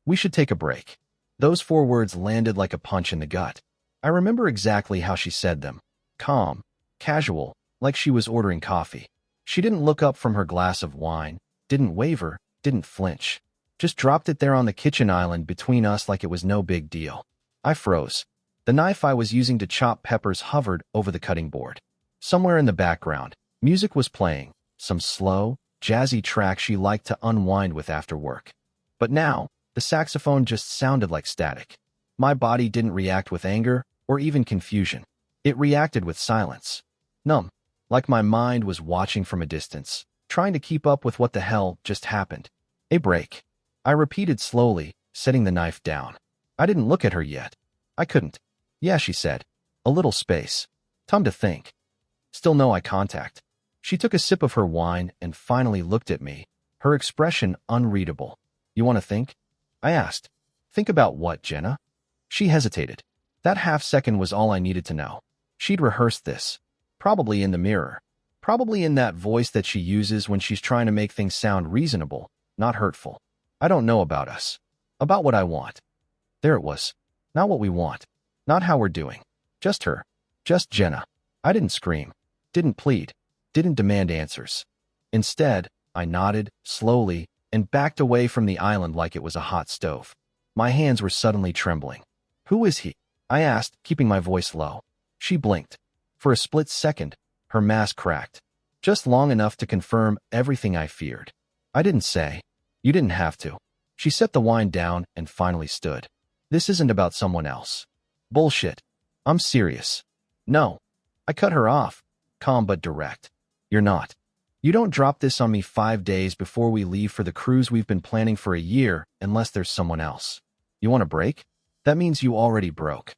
We should take a break. Those 4 words landed like a punch in the gut. I remember exactly how she said them. Calm, casual, like she was ordering coffee. She didn't look up from her glass of wine, didn't waver, didn't flinch. Just dropped it there on the kitchen island between us like it was no big deal. I froze. The knife I was using to chop peppers hovered over the cutting board. Somewhere in the background, music was playing, some slow, jazzy track she liked to unwind with after work. But now, the saxophone just sounded like static. My body didn't react with anger or even confusion. It reacted with silence. Numb, like my mind was watching from a distance, trying to keep up with what the hell just happened. A break. I repeated slowly, setting the knife down. I didn't look at her yet. I couldn't. Yeah, she said. A little space. Time to think. Still no eye contact. She took a sip of her wine and finally looked at me, her expression unreadable. You want to think? I asked. Think about what, Jenna? She hesitated. That half-second was all I needed to know. She'd rehearsed this. Probably in the mirror. Probably in that voice that she uses when she's trying to make things sound reasonable, not hurtful. I don't know about us. About what I want. There it was. Not what we want. Not how we're doing. Just her. Just Jenna. I didn't scream. Didn't plead. Didn't demand answers. Instead, I nodded, slowly, and backed away from the island like it was a hot stove. My hands were suddenly trembling. Who is he? I asked, keeping my voice low. She blinked. For a split second, her mask cracked. Just long enough to confirm everything I feared. I didn't say. You didn't have to. She set the wine down and finally stood. This isn't about someone else. Bullshit. I'm serious. No. I cut her off, calm but direct. You're not. You don't drop this on me 5 days before we leave for the cruise we've been planning for a year unless there's someone else. You want a break? That means you already broke.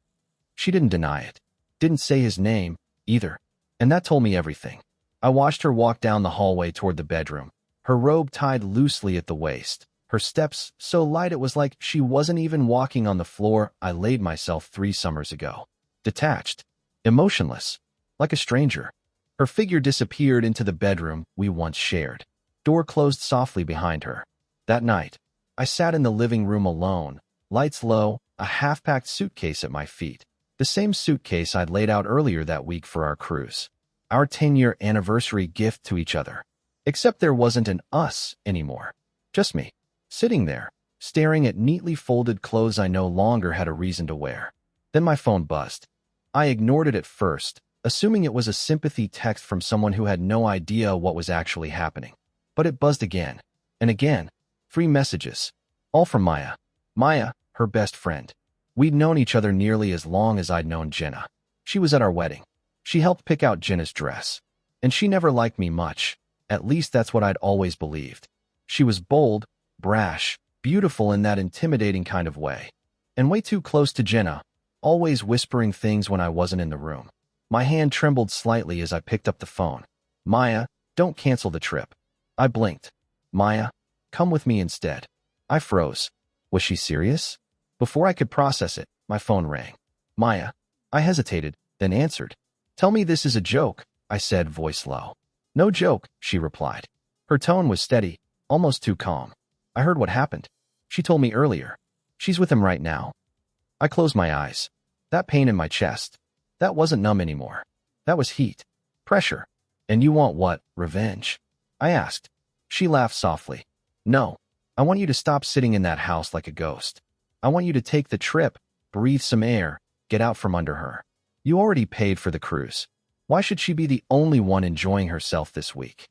She didn't deny it. Didn't say his name, either. And that told me everything. I watched her walk down the hallway toward the bedroom, her robe tied loosely at the waist, her steps so light it was like she wasn't even walking on the floor I laid myself 3 summers ago. Detached. Emotionless. Like a stranger. Her figure disappeared into the bedroom we once shared. Door closed softly behind her. That night, I sat in the living room alone, lights low, a half-packed suitcase at my feet. The same suitcase I'd laid out earlier that week for our cruise. Our 10-year anniversary gift to each other. Except there wasn't an us anymore. Just me. Sitting there, staring at neatly folded clothes I no longer had a reason to wear. Then my phone buzzed. I ignored it at first, assuming it was a sympathy text from someone who had no idea what was actually happening. But it buzzed again. And again. 3 messages. All from Maya. Maya, her best friend. We'd known each other nearly as long as I'd known Jenna. She was at our wedding. She helped pick out Jenna's dress. And she never liked me much. At least that's what I'd always believed. She was bold, brash, beautiful in that intimidating kind of way. And way too close to Jenna, always whispering things when I wasn't in the room. My hand trembled slightly as I picked up the phone. Maya, don't cancel the trip. I blinked. Maya, come with me instead. I froze. Was she serious? Before I could process it, my phone rang. Maya. I hesitated, then answered. Tell me this is a joke, I said, voice low. No joke, she replied. Her tone was steady, almost too calm. I heard what happened. She told me earlier. She's with him right now. I closed my eyes. That pain in my chest. That wasn't numb anymore. That was heat. Pressure. And you want what? Revenge? I asked. She laughed softly. No. I want you to stop sitting in that house like a ghost. I want you to take the trip, breathe some air, get out from under her. You already paid for the cruise. Why should she be the only one enjoying herself this week?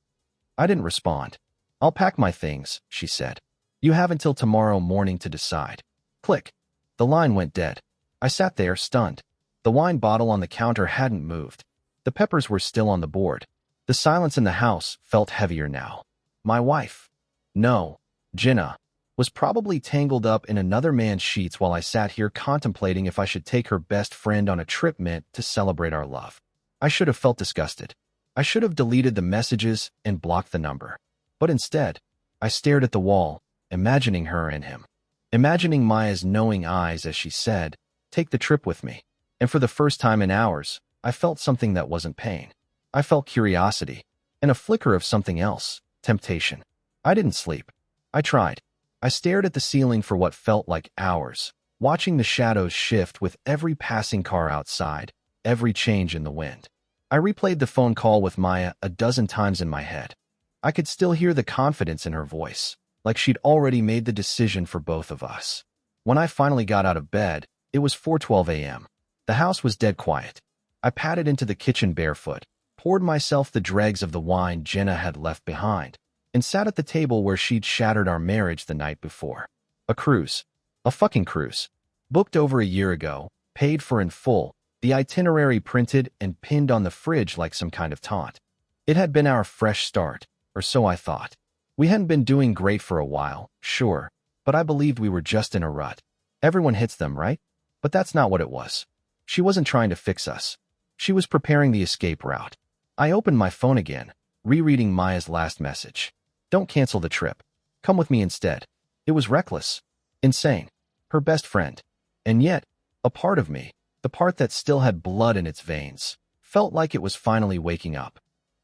I didn't respond. I'll pack my things, she said. You have until tomorrow morning to decide. Click. The line went dead. I sat there, stunned. The wine bottle on the counter hadn't moved. The peppers were still on the board. The silence in the house felt heavier now. My wife. No, Jenna, was probably tangled up in another man's sheets while I sat here contemplating if I should take her best friend on a trip meant to celebrate our love. I should have felt disgusted. I should have deleted the messages and blocked the number. But instead, I stared at the wall, imagining her and him. Imagining Maya's knowing eyes as she said, take the trip with me. And for the first time in hours, I felt something that wasn't pain. I felt curiosity, and a flicker of something else, temptation. I didn't sleep. I tried. I stared at the ceiling for what felt like hours, watching the shadows shift with every passing car outside, every change in the wind. I replayed the phone call with Maya a dozen times in my head. I could still hear the confidence in her voice, like she'd already made the decision for both of us. When I finally got out of bed, it was 4:12 a.m. The house was dead quiet. I padded into the kitchen barefoot, poured myself the dregs of the wine Jenna had left behind, and sat at the table where she'd shattered our marriage the night before. A cruise. A fucking cruise. Booked over a year ago, paid for in full, the itinerary printed and pinned on the fridge like some kind of taunt. It had been our fresh start, or so I thought. We hadn't been doing great for a while, sure, but I believed we were just in a rut. Everyone hits them, right? But that's not what it was. She wasn't trying to fix us. She was preparing the escape route. I opened my phone again, rereading Maya's last message. Don't cancel the trip. Come with me instead. It was reckless. Insane. Her best friend. And yet, a part of me, the part that still had blood in its veins, felt like it was finally waking up.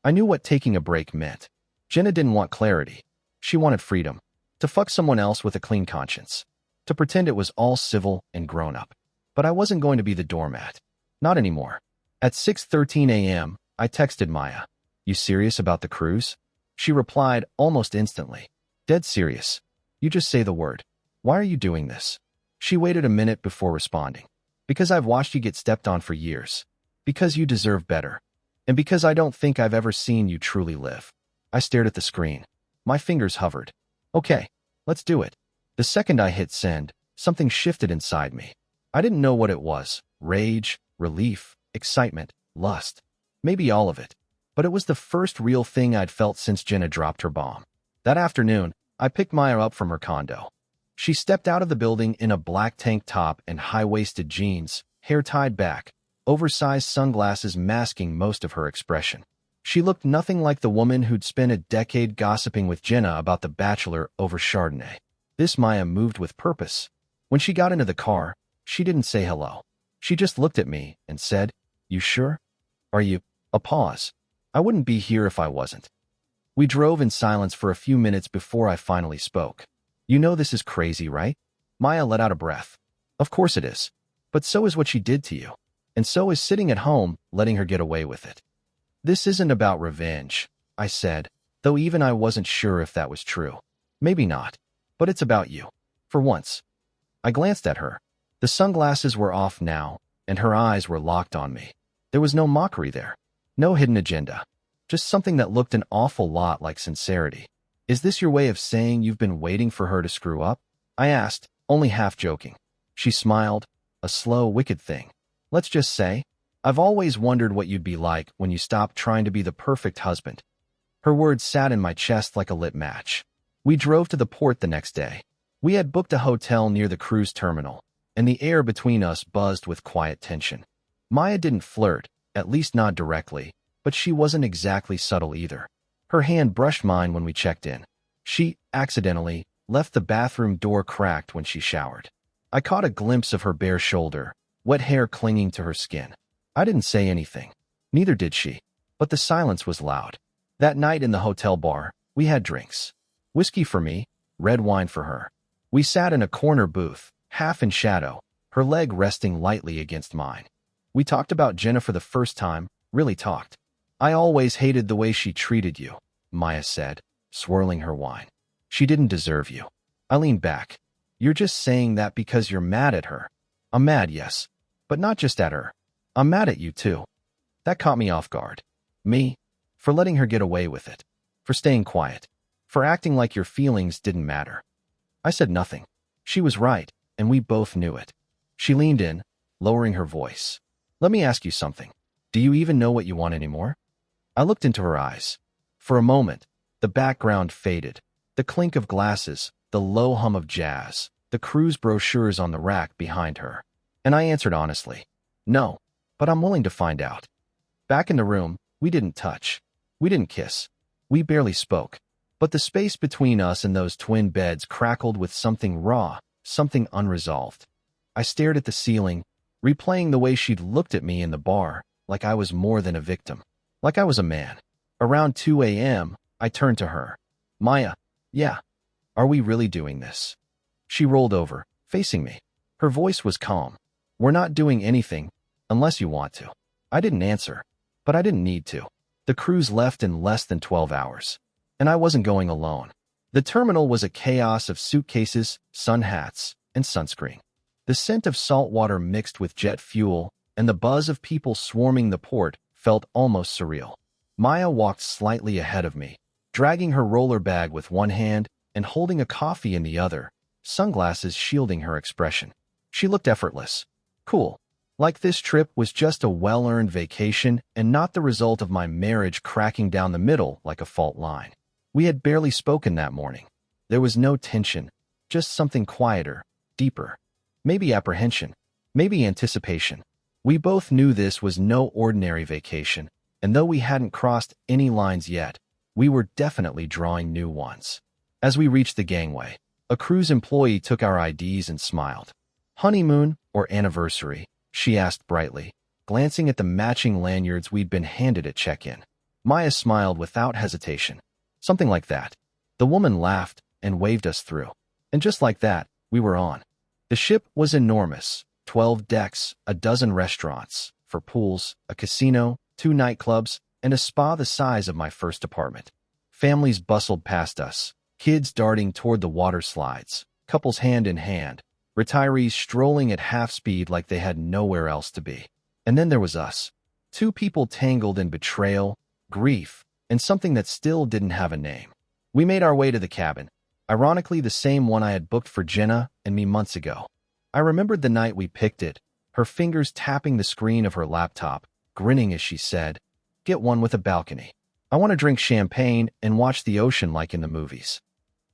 I knew what taking a break meant. Jenna didn't want clarity. She wanted freedom. To fuck someone else with a clean conscience. To pretend it was all civil and grown up. But I wasn't going to be the doormat. Not anymore. At 6:13 a.m., I texted Maya. You serious about the cruise? She replied almost instantly. Dead serious. You just say the word. Why are you doing this? She waited a minute before responding. Because I've watched you get stepped on for years. Because you deserve better. And because I don't think I've ever seen you truly live. I stared at the screen. My fingers hovered. Okay, let's do it. The second I hit send, something shifted inside me. I didn't know what it was. Rage, relief, excitement, lust. Maybe all of it. But it was the first real thing I'd felt since Jenna dropped her bomb. That afternoon, I picked Maya up from her condo. She stepped out of the building in a black tank top and high-waisted jeans, hair tied back, oversized sunglasses masking most of her expression. She looked nothing like the woman who'd spent a decade gossiping with Jenna about The Bachelor over Chardonnay. This Maya moved with purpose. When she got into the car, she didn't say hello. She just looked at me and said, You sure? Are you? A pause. I wouldn't be here if I wasn't. We drove in silence for a few minutes before I finally spoke. You know this is crazy, right? Maya let out a breath. Of course it is. But so is what she did to you. And so is sitting at home, letting her get away with it. This isn't about revenge, I said, though even I wasn't sure if that was true. Maybe not. But it's about you. For once. I glanced at her. The sunglasses were off now, and her eyes were locked on me. There was no mockery there. No hidden agenda. Just something that looked an awful lot like sincerity. Is this your way of saying you've been waiting for her to screw up? I asked, only half joking. She smiled. A slow, wicked thing. Let's just say, I've always wondered what you'd be like when you stopped trying to be the perfect husband. Her words sat in my chest like a lit match. We drove to the port the next day. We had booked a hotel near the cruise terminal, and the air between us buzzed with quiet tension. Maya didn't flirt, at least not directly, but she wasn't exactly subtle either. Her hand brushed mine when we checked in. She, accidentally, left the bathroom door cracked when she showered. I caught a glimpse of her bare shoulder, wet hair clinging to her skin. I didn't say anything. Neither did she. But the silence was loud. That night in the hotel bar, we had drinks. Whiskey for me, red wine for her. We sat in a corner booth, half in shadow, her leg resting lightly against mine. We talked about Jenna for the first time, really talked. I always hated the way she treated you, Maya said, swirling her wine. She didn't deserve you. I leaned back. You're just saying that because you're mad at her. I'm mad, yes. But not just at her. I'm mad at you, too. That caught me off guard. Me? For letting her get away with it. For staying quiet. For acting like your feelings didn't matter. I said nothing. She was right, and we both knew it. She leaned in, lowering her voice. Let me ask you something. Do you even know what you want anymore? I looked into her eyes. For a moment, the background faded. The clink of glasses, the low hum of jazz, the cruise brochures on the rack behind her. And I answered honestly. No, but I'm willing to find out. Back in the room, we didn't touch. We didn't kiss. We barely spoke. But the space between us and those twin beds crackled with something raw, something unresolved. I stared at the ceiling, replaying the way she'd looked at me in the bar, like I was more than a victim. Like I was a man. Around 2 a.m., I turned to her. Maya, yeah. Are we really doing this? She rolled over, facing me. Her voice was calm. We're not doing anything, unless you want to. I didn't answer, but I didn't need to. The cruise left in less than 12 hours, and I wasn't going alone. The terminal was a chaos of suitcases, sun hats, and sunscreen. The scent of salt water mixed with jet fuel and the buzz of people swarming the port felt almost surreal. Maya walked slightly ahead of me, dragging her roller bag with one hand and holding a coffee in the other, sunglasses shielding her expression. She looked effortless. Cool. Like this trip was just a well-earned vacation and not the result of my marriage cracking down the middle like a fault line. We had barely spoken that morning. There was no tension, just something quieter, deeper. Maybe apprehension, maybe anticipation. We both knew this was no ordinary vacation, and though we hadn't crossed any lines yet, we were definitely drawing new ones. As we reached the gangway, a cruise employee took our IDs and smiled. Honeymoon or anniversary? She asked brightly, glancing at the matching lanyards we'd been handed at check-in. Maya smiled without hesitation. Something like that. The woman laughed and waved us through. And just like that, we were on. The ship was enormous. 12 decks, a dozen restaurants, for pools, a casino, 2 nightclubs, and a spa the size of my first apartment. Families bustled past us, kids darting toward the water slides, couples hand in hand, retirees strolling at half speed like they had nowhere else to be. And then there was us. 2 people tangled in betrayal, grief, and something that still didn't have a name. We made our way to the cabin, ironically the same one I had booked for Jenna and me months ago. I remembered the night we picked it, her fingers tapping the screen of her laptop, grinning as she said, "Get one with a balcony. I want to drink champagne and watch the ocean like in the movies."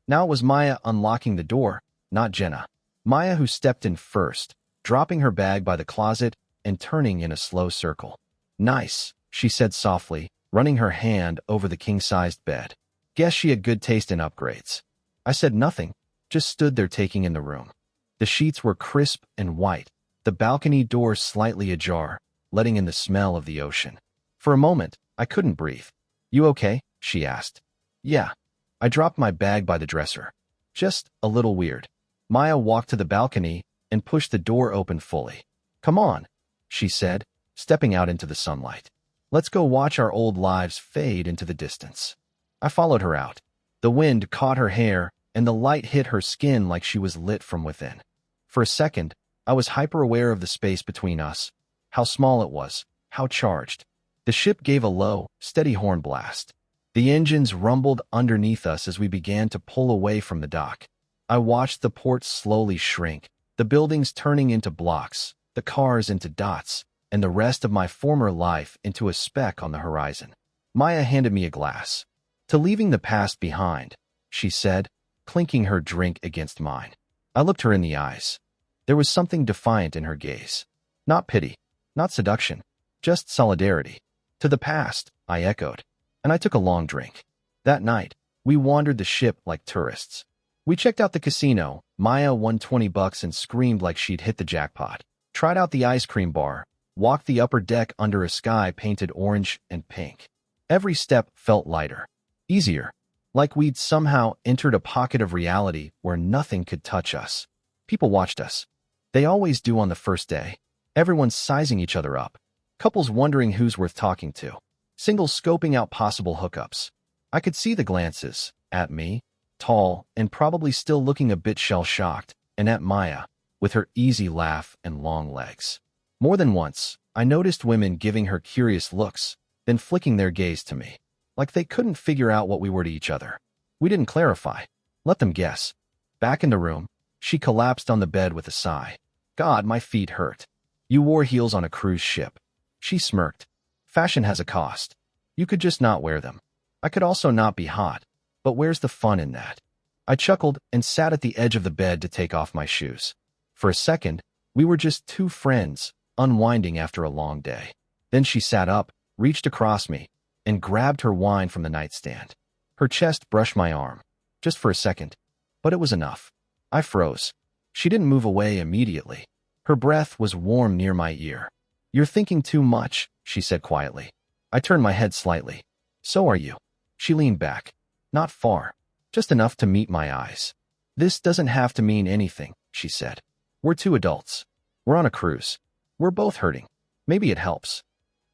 Now it was Maya unlocking the door, not Jenna. Maya who stepped in first, dropping her bag by the closet and turning in a slow circle. "Nice," she said softly, running her hand over the king-sized bed. Guess she had good taste in upgrades. I said nothing, just stood there taking in the room. The sheets were crisp and white, the balcony door slightly ajar, letting in the smell of the ocean. For a moment, I couldn't breathe. "You okay?" she asked. "Yeah." I dropped my bag by the dresser. "Just a little weird." Maya walked to the balcony and pushed the door open fully. "Come on," she said, stepping out into the sunlight. "Let's go watch our old lives fade into the distance." I followed her out. The wind caught her hair, and the light hit her skin like she was lit from within. For a second, I was hyper-aware of the space between us, how small it was, how charged. The ship gave a low, steady horn blast. The engines rumbled underneath us as we began to pull away from the dock. I watched the port slowly shrink, the buildings turning into blocks, the cars into dots, and the rest of my former life into a speck on the horizon. Maya handed me a glass. "To leaving the past behind," she said, clinking her drink against mine. I looked her in the eyes. There was something defiant in her gaze. Not pity, not seduction, just solidarity. "To the past," I echoed, and I took a long drink. That night, we wandered the ship like tourists. We checked out the casino. Maya won $20 and screamed like she'd hit the jackpot. Tried out the ice cream bar, walked the upper deck under a sky painted orange and pink. Every step felt lighter, easier, like we'd somehow entered a pocket of reality where nothing could touch us. People watched us. They always do on the first day. Everyone's sizing each other up. Couples wondering who's worth talking to. Singles scoping out possible hookups. I could see the glances, at me, tall and probably still looking a bit shell-shocked, and at Maya, with her easy laugh and long legs. More than once, I noticed women giving her curious looks, then flicking their gaze to me, like they couldn't figure out what we were to each other. We didn't clarify. Let them guess. Back in the room, she collapsed on the bed with a sigh. "God, my feet hurt." "You wore heels on a cruise ship." She smirked. "Fashion has a cost. You could just not wear them. I could also not be hot, but where's the fun in that?" I chuckled and sat at the edge of the bed to take off my shoes. For a second, we were just 2 friends, unwinding after a long day. Then she sat up, reached across me, and grabbed her wine from the nightstand. Her chest brushed my arm, just for a second, but it was enough. I froze. She didn't move away immediately. Her breath was warm near my ear. "You're thinking too much," she said quietly. I turned my head slightly. "So are you." She leaned back. "Not far." Just enough to meet my eyes. This doesn't have to mean anything, she said. We're two adults. We're on a cruise. We're both hurting. Maybe it helps.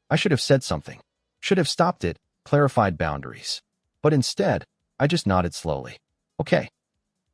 I should have said something. Should have stopped it, clarified boundaries. But instead, I just nodded slowly. Okay.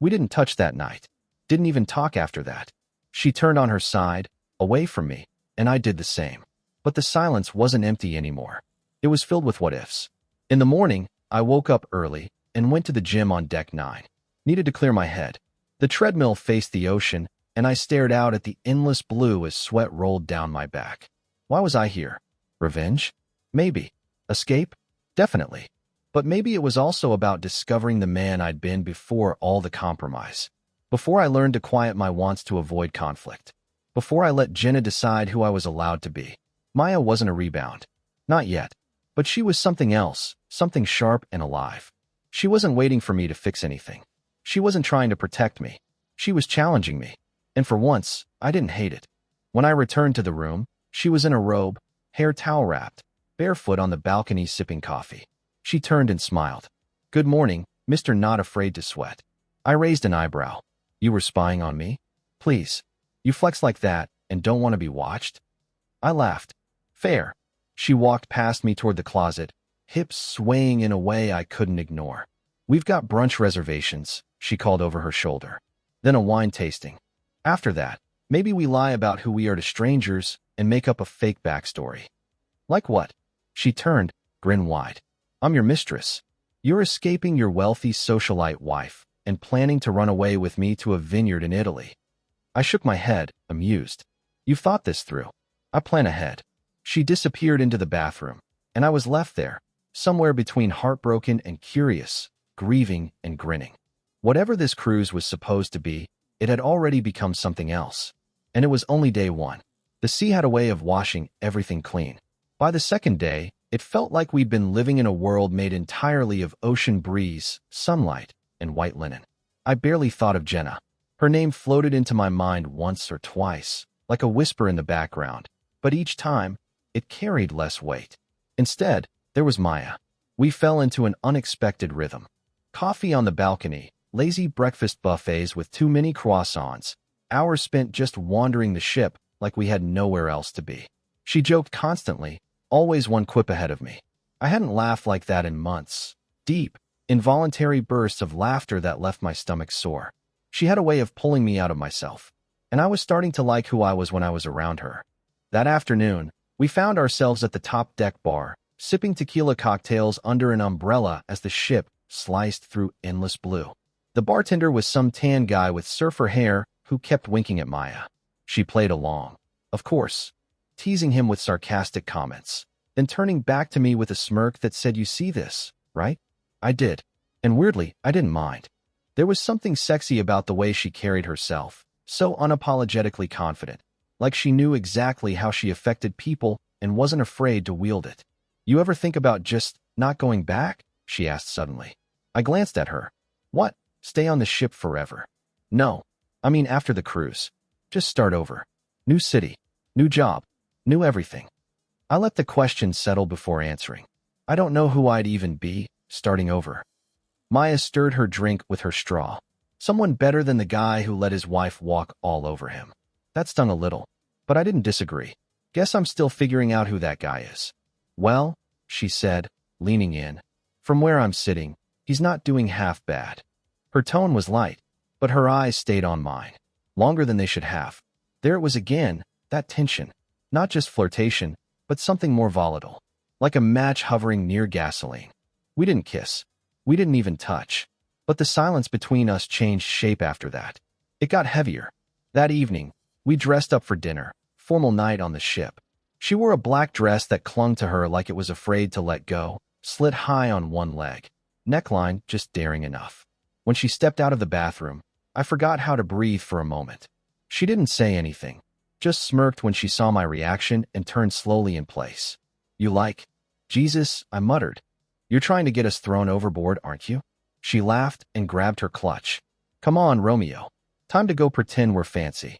We didn't touch that night. Didn't even talk after that. She turned on her side, away from me, and I did the same. But the silence wasn't empty anymore. It was filled with what-ifs. In the morning, I woke up early and went to the gym on deck 9. Needed to clear my head. The treadmill faced the ocean, and I stared out at the endless blue as sweat rolled down my back. Why was I here? Revenge? Maybe. Escape? Definitely. But maybe it was also about discovering the man I'd been before all the compromise. Before I learned to quiet my wants to avoid conflict. Before I let Jenna decide who I was allowed to be. Maya wasn't a rebound. Not yet. But she was something else, something sharp and alive. She wasn't waiting for me to fix anything. She wasn't trying to protect me. She was challenging me. And for once, I didn't hate it. When I returned to the room, she was in a robe, hair towel-wrapped, barefoot on the balcony sipping coffee. She turned and smiled. Good morning, Mr. Not Afraid to Sweat. I raised an eyebrow. You were spying on me? Please. You flex like that and don't want to be watched? I laughed. Fair. She walked past me toward the closet, hips swaying in a way I couldn't ignore. We've got brunch reservations, she called over her shoulder. Then a wine tasting. After that, maybe we lie about who we are to strangers and make up a fake backstory. Like what? She turned, grin wide. I'm your mistress. You're escaping your wealthy socialite wife and planning to run away with me to a vineyard in Italy. I shook my head, amused. You've thought this through. I plan ahead. She disappeared into the bathroom, and I was left there, somewhere between heartbroken and curious, grieving and grinning. Whatever this cruise was supposed to be, it had already become something else. And it was only day 1. The sea had a way of washing everything clean. By the second day, it felt like we'd been living in a world made entirely of ocean breeze, sunlight, and white linen. I barely thought of Jenna. Her name floated into my mind once or twice, like a whisper in the background, but each time, it carried less weight. Instead, there was Maya. We fell into an unexpected rhythm. Coffee on the balcony, lazy breakfast buffets with too many croissants, hours spent just wandering the ship like we had nowhere else to be. She joked constantly, always one quip ahead of me. I hadn't laughed like that in months. Deep, involuntary bursts of laughter that left my stomach sore. She had a way of pulling me out of myself, and I was starting to like who I was when I was around her. That afternoon, we found ourselves at the top deck bar, sipping tequila cocktails under an umbrella as the ship sliced through endless blue. The bartender was some tan guy with surfer hair who kept winking at Maya. She played along, of course, teasing him with sarcastic comments, then turning back to me with a smirk that said, "You see this, right?" I did, and weirdly, I didn't mind. There was something sexy about the way she carried herself, so unapologetically confident, like she knew exactly how she affected people and wasn't afraid to wield it. You ever think about just not going back? She asked suddenly. I glanced at her. What? Stay on the ship forever? No. I mean after the cruise. Just start over. New city. New job. New everything. I let the question settle before answering. I don't know who I'd even be, starting over. Maya stirred her drink with her straw. Someone better than the guy who let his wife walk all over him. That stung a little, but I didn't disagree. Guess I'm still figuring out who that guy is. Well, she said, leaning in. From where I'm sitting, he's not doing half bad. Her tone was light, but her eyes stayed on mine. Longer than they should have. There it was again, that tension. Not just flirtation, but something more volatile. Like a match hovering near gasoline. We didn't kiss. We didn't even touch. But the silence between us changed shape after that. It got heavier. That evening, we dressed up for dinner, formal night on the ship. She wore a black dress that clung to her like it was afraid to let go, slit high on one leg. Neckline just daring enough. When she stepped out of the bathroom, I forgot how to breathe for a moment. She didn't say anything, just smirked when she saw my reaction and turned slowly in place. You like? Jesus, I muttered. You're trying to get us thrown overboard, aren't you? She laughed and grabbed her clutch. Come on, Romeo. Time to go pretend we're fancy.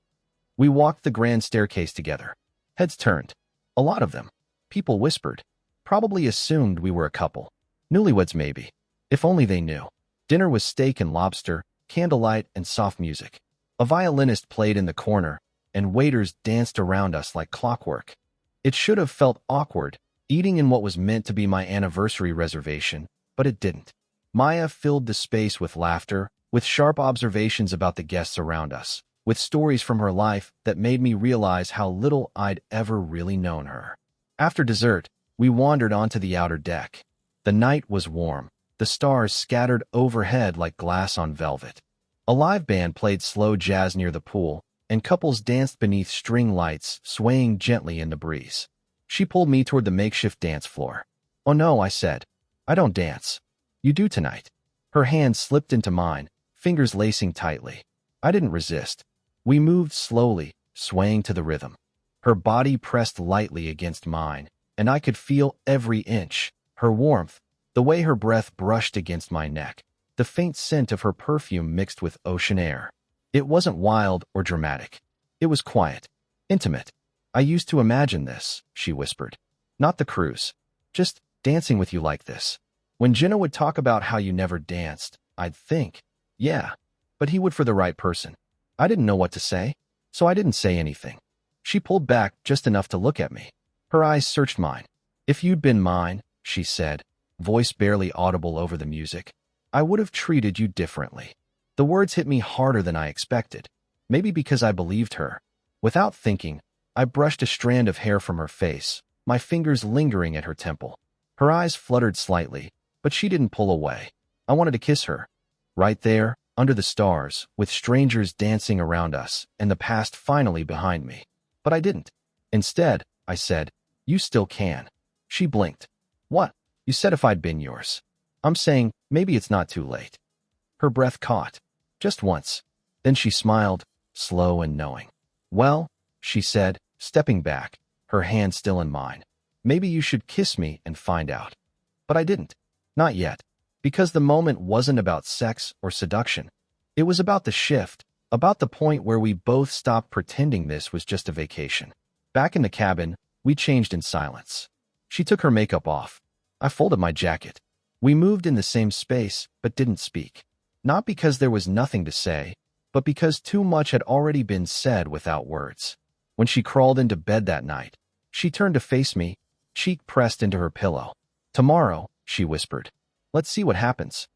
We walked the grand staircase together. Heads turned. A lot of them. People whispered. Probably assumed we were a couple. Newlyweds maybe. If only they knew. Dinner was steak and lobster, candlelight, and soft music. A violinist played in the corner, and waiters danced around us like clockwork. It should have felt awkward, eating in what was meant to be my anniversary reservation, but it didn't. Maya filled the space with laughter, with sharp observations about the guests around us, with stories from her life that made me realize how little I'd ever really known her. After dessert, we wandered onto the outer deck. The night was warm, the stars scattered overhead like glass on velvet. A live band played slow jazz near the pool, and couples danced beneath string lights, swaying gently in the breeze. She pulled me toward the makeshift dance floor. "Oh no," I said. "I don't dance." "You do tonight." Her hand slipped into mine, fingers lacing tightly. I didn't resist. We moved slowly, swaying to the rhythm. Her body pressed lightly against mine, and I could feel every inch, her warmth, the way her breath brushed against my neck, the faint scent of her perfume mixed with ocean air. It wasn't wild or dramatic. It was quiet, intimate. "I used to imagine this," she whispered. "Not the cruise. Just dancing with you like this. When Jenna would talk about how you never danced, I'd think, yeah, but he would for the right person." I didn't know what to say, so I didn't say anything. She pulled back just enough to look at me. Her eyes searched mine. "If you'd been mine," she said, voice barely audible over the music, "I would have treated you differently." The words hit me harder than I expected, maybe because I believed her. Without thinking, I brushed a strand of hair from her face, my fingers lingering at her temple. Her eyes fluttered slightly, but she didn't pull away. I wanted to kiss her. Right there, under the stars, with strangers dancing around us, and the past finally behind me. But I didn't. Instead, I said, "You still can." She blinked. "What? You said if I'd been yours." "I'm saying, maybe it's not too late." Her breath caught. "Just once." Then she smiled, slow and knowing. "Well," she said, stepping back, her hand still in mine, "maybe you should kiss me and find out." But I didn't. Not yet. Because the moment wasn't about sex or seduction. It was about the shift, about the point where we both stopped pretending this was just a vacation. Back in the cabin, we changed in silence. She took her makeup off. I folded my jacket. We moved in the same space, but didn't speak. Not because there was nothing to say, but because too much had already been said without words. When she crawled into bed that night, she turned to face me, cheek pressed into her pillow. "Tomorrow," she whispered. "Let's see what happens."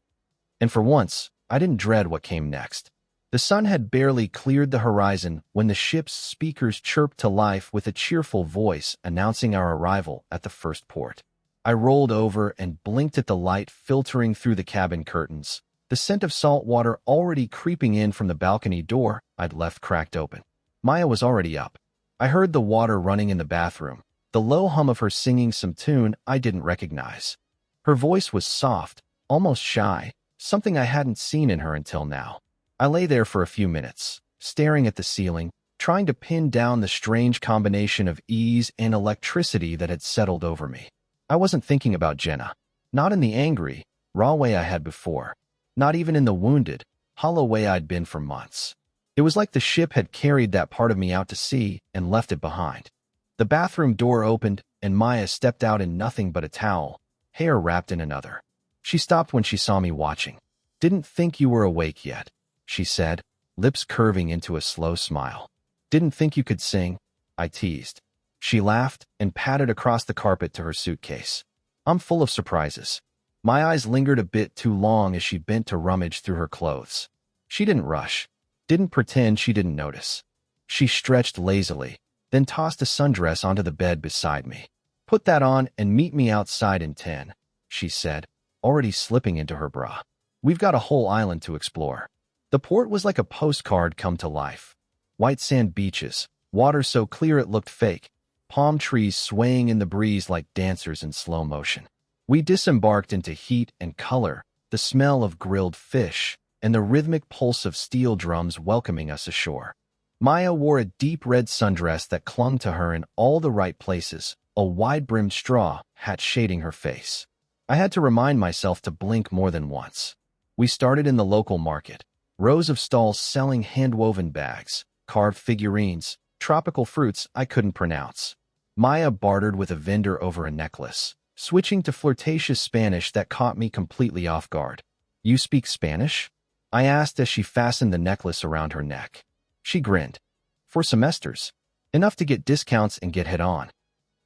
And for once, I didn't dread what came next. The sun had barely cleared the horizon when the ship's speakers chirped to life with a cheerful voice announcing our arrival at the first port. I rolled over and blinked at the light filtering through the cabin curtains, the scent of salt water already creeping in from the balcony door I'd left cracked open. Maya was already up. I heard the water running in the bathroom, the low hum of her singing some tune I didn't recognize. Her voice was soft, almost shy, something I hadn't seen in her until now. I lay there for a few minutes, staring at the ceiling, trying to pin down the strange combination of ease and electricity that had settled over me. I wasn't thinking about Jenna. Not in the angry, raw way I had before. Not even in the wounded, hollow way I'd been for months. It was like the ship had carried that part of me out to sea and left it behind. The bathroom door opened, and Maya stepped out in nothing but a towel, hair wrapped in another. She stopped when she saw me watching. "Didn't think you were awake yet," she said, lips curving into a slow smile. "Didn't think you could sing," I teased. She laughed and patted across the carpet to her suitcase. "I'm full of surprises." My eyes lingered a bit too long as she bent to rummage through her clothes. She didn't rush, didn't pretend she didn't notice. She stretched lazily, then tossed a sundress onto the bed beside me. "Put that on and meet me outside in 10, she said, already slipping into her bra. "We've got a whole island to explore." The port was like a postcard come to life. White sand beaches, water so clear it looked fake, palm trees swaying in the breeze like dancers in slow motion. We disembarked into heat and color, the smell of grilled fish, and the rhythmic pulse of steel drums welcoming us ashore. Maya wore a deep red sundress that clung to her in all the right places, a wide-brimmed straw hat shading her face. I had to remind myself to blink more than once. We started in the local market, rows of stalls selling hand-woven bags, carved figurines, tropical fruits I couldn't pronounce. Maya bartered with a vendor over a necklace, switching to flirtatious Spanish that caught me completely off guard. You speak Spanish? I asked as she fastened the necklace around her neck. She grinned. For semesters. Enough to get discounts and get head on.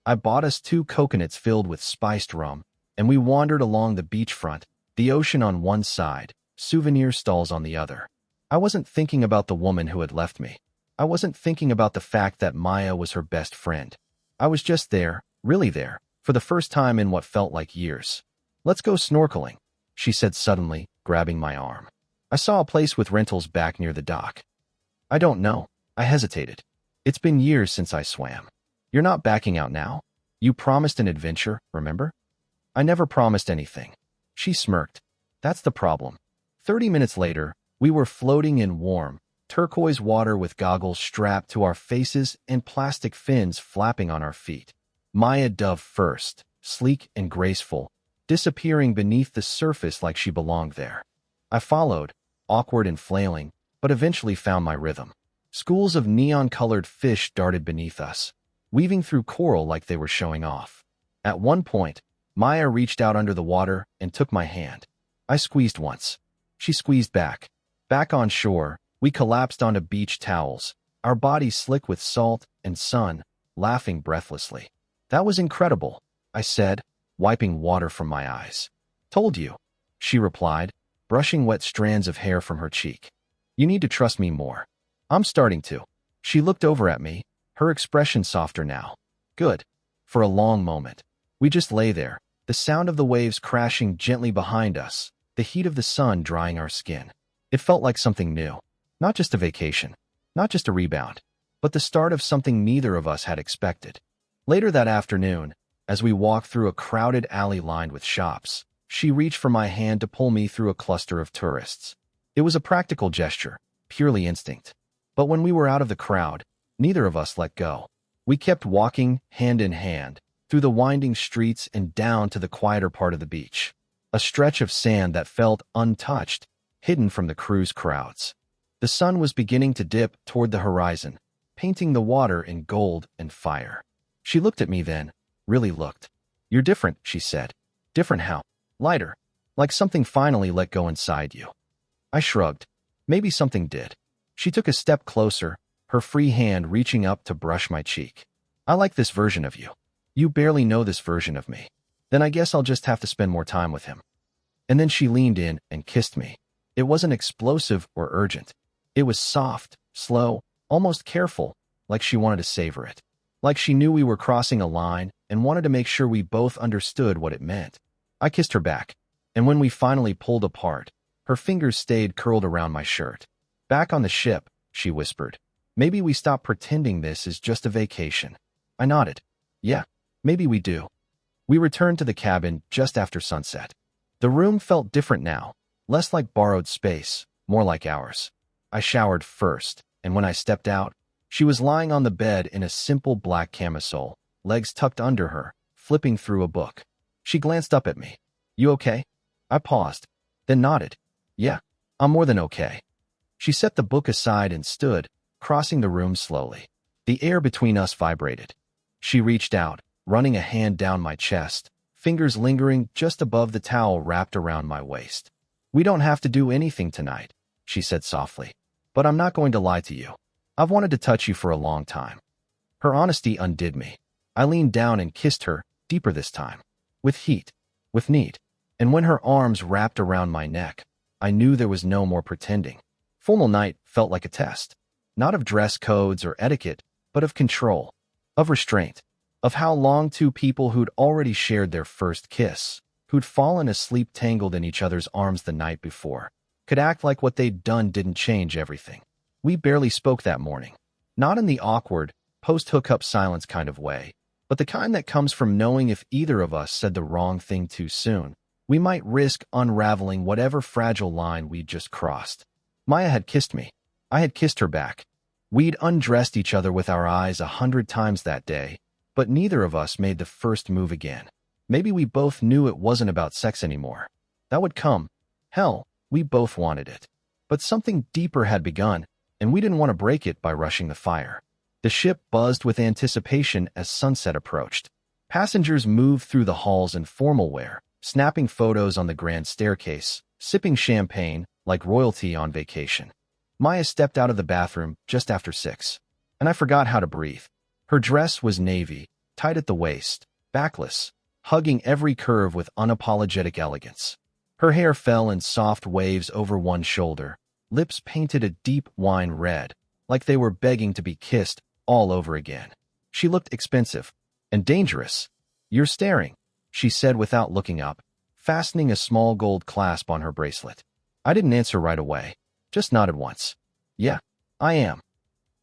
I bought us 2 coconuts filled with spiced rum, and we wandered along the beachfront, the ocean on one side, souvenir stalls on the other. I wasn't thinking about the woman who had left me. I wasn't thinking about the fact that Maya was her best friend. I was just there, really there, for the first time in what felt like years. Let's go snorkeling, she said suddenly, grabbing my arm. I saw a place with rentals back near the dock. I don't know. I hesitated. It's been years since I swam. You're not backing out now? You promised an adventure, remember? I never promised anything. She smirked. That's the problem. 30 minutes later, we were floating in warm, turquoise water with goggles strapped to our faces and plastic fins flapping on our feet. Maya dove first, sleek and graceful, disappearing beneath the surface like she belonged there. I followed, awkward and flailing, but eventually found my rhythm. Schools of neon-colored fish darted beneath us, weaving through coral like they were showing off. At one point, Maya reached out under the water and took my hand. I squeezed once. She squeezed back. Back on shore, we collapsed onto beach towels, our bodies slick with salt and sun, laughing breathlessly. That was incredible, I said, wiping water from my eyes. Told you, she replied, brushing wet strands of hair from her cheek. You need to trust me more. I'm starting to. She looked over at me, her expression softer now. Good. For a long moment, we just lay there, the sound of the waves crashing gently behind us, the heat of the sun drying our skin. It felt like something new. Not just a vacation, not just a rebound, but the start of something neither of us had expected. Later that afternoon, as we walked through a crowded alley lined with shops, she reached for my hand to pull me through a cluster of tourists. It was a practical gesture, purely instinct. But when we were out of the crowd, neither of us let go. We kept walking, hand in hand, through the winding streets and down to the quieter part of the beach, a stretch of sand that felt untouched, hidden from the cruise crowds. The sun was beginning to dip toward the horizon, painting the water in gold and fire. She looked at me then, really looked. You're different, she said. Different how? Lighter. Like something finally let go inside you. I shrugged. Maybe something did. She took a step closer, her free hand reaching up to brush my cheek. I like this version of you. You barely know this version of me. Then I guess I'll just have to spend more time with him. And then she leaned in and kissed me. It wasn't explosive or urgent. It was soft, slow, almost careful, like she wanted to savor it. Like she knew we were crossing a line and wanted to make sure we both understood what it meant. I kissed her back, and when we finally pulled apart, her fingers stayed curled around my shirt. Back on the ship, she whispered. Maybe we stop pretending this is just a vacation. I nodded. Yeah, maybe we do. We returned to the cabin just after sunset. The room felt different now, less like borrowed space, more like ours. I showered first, and when I stepped out, she was lying on the bed in a simple black camisole, legs tucked under her, flipping through a book. She glanced up at me. You okay? I paused, then nodded. Yeah, I'm more than okay. She set the book aside and stood, crossing the room slowly. The air between us vibrated. She reached out, running a hand down my chest, fingers lingering just above the towel wrapped around my waist. We don't have to do anything tonight, she said softly. But I'm not going to lie to you. I've wanted to touch you for a long time. Her honesty undid me. I leaned down and kissed her, deeper this time. With heat, with need. And when her arms wrapped around my neck, I knew there was no more pretending. Formal night felt like a test. Not of dress codes or etiquette, but of control, of restraint, of how long two people who'd already shared their first kiss, who'd fallen asleep tangled in each other's arms the night before, could act like what they'd done didn't change everything. We barely spoke that morning. Not in the awkward, post-hookup silence kind of way, but the kind that comes from knowing if either of us said the wrong thing too soon, we might risk unraveling whatever fragile line we'd just crossed. Maya had kissed me. I had kissed her back. We'd undressed each other with our eyes 100 times that day, but neither of us made the first move again. Maybe we both knew it wasn't about sex anymore. That would come. Hell, we both wanted it. But something deeper had begun, and we didn't want to break it by rushing the fire. The ship buzzed with anticipation as sunset approached. Passengers moved through the halls in formal wear, snapping photos on the grand staircase, sipping champagne like royalty on vacation. Maya stepped out of the bathroom just after 6, and I forgot how to breathe. Her dress was navy, tight at the waist, backless, hugging every curve with unapologetic elegance. Her hair fell in soft waves over one shoulder, lips painted a deep wine red, like they were begging to be kissed all over again. She looked expensive and dangerous. "You're staring," she said without looking up, fastening a small gold clasp on her bracelet. I didn't answer right away, just nodded once. "Yeah, I am."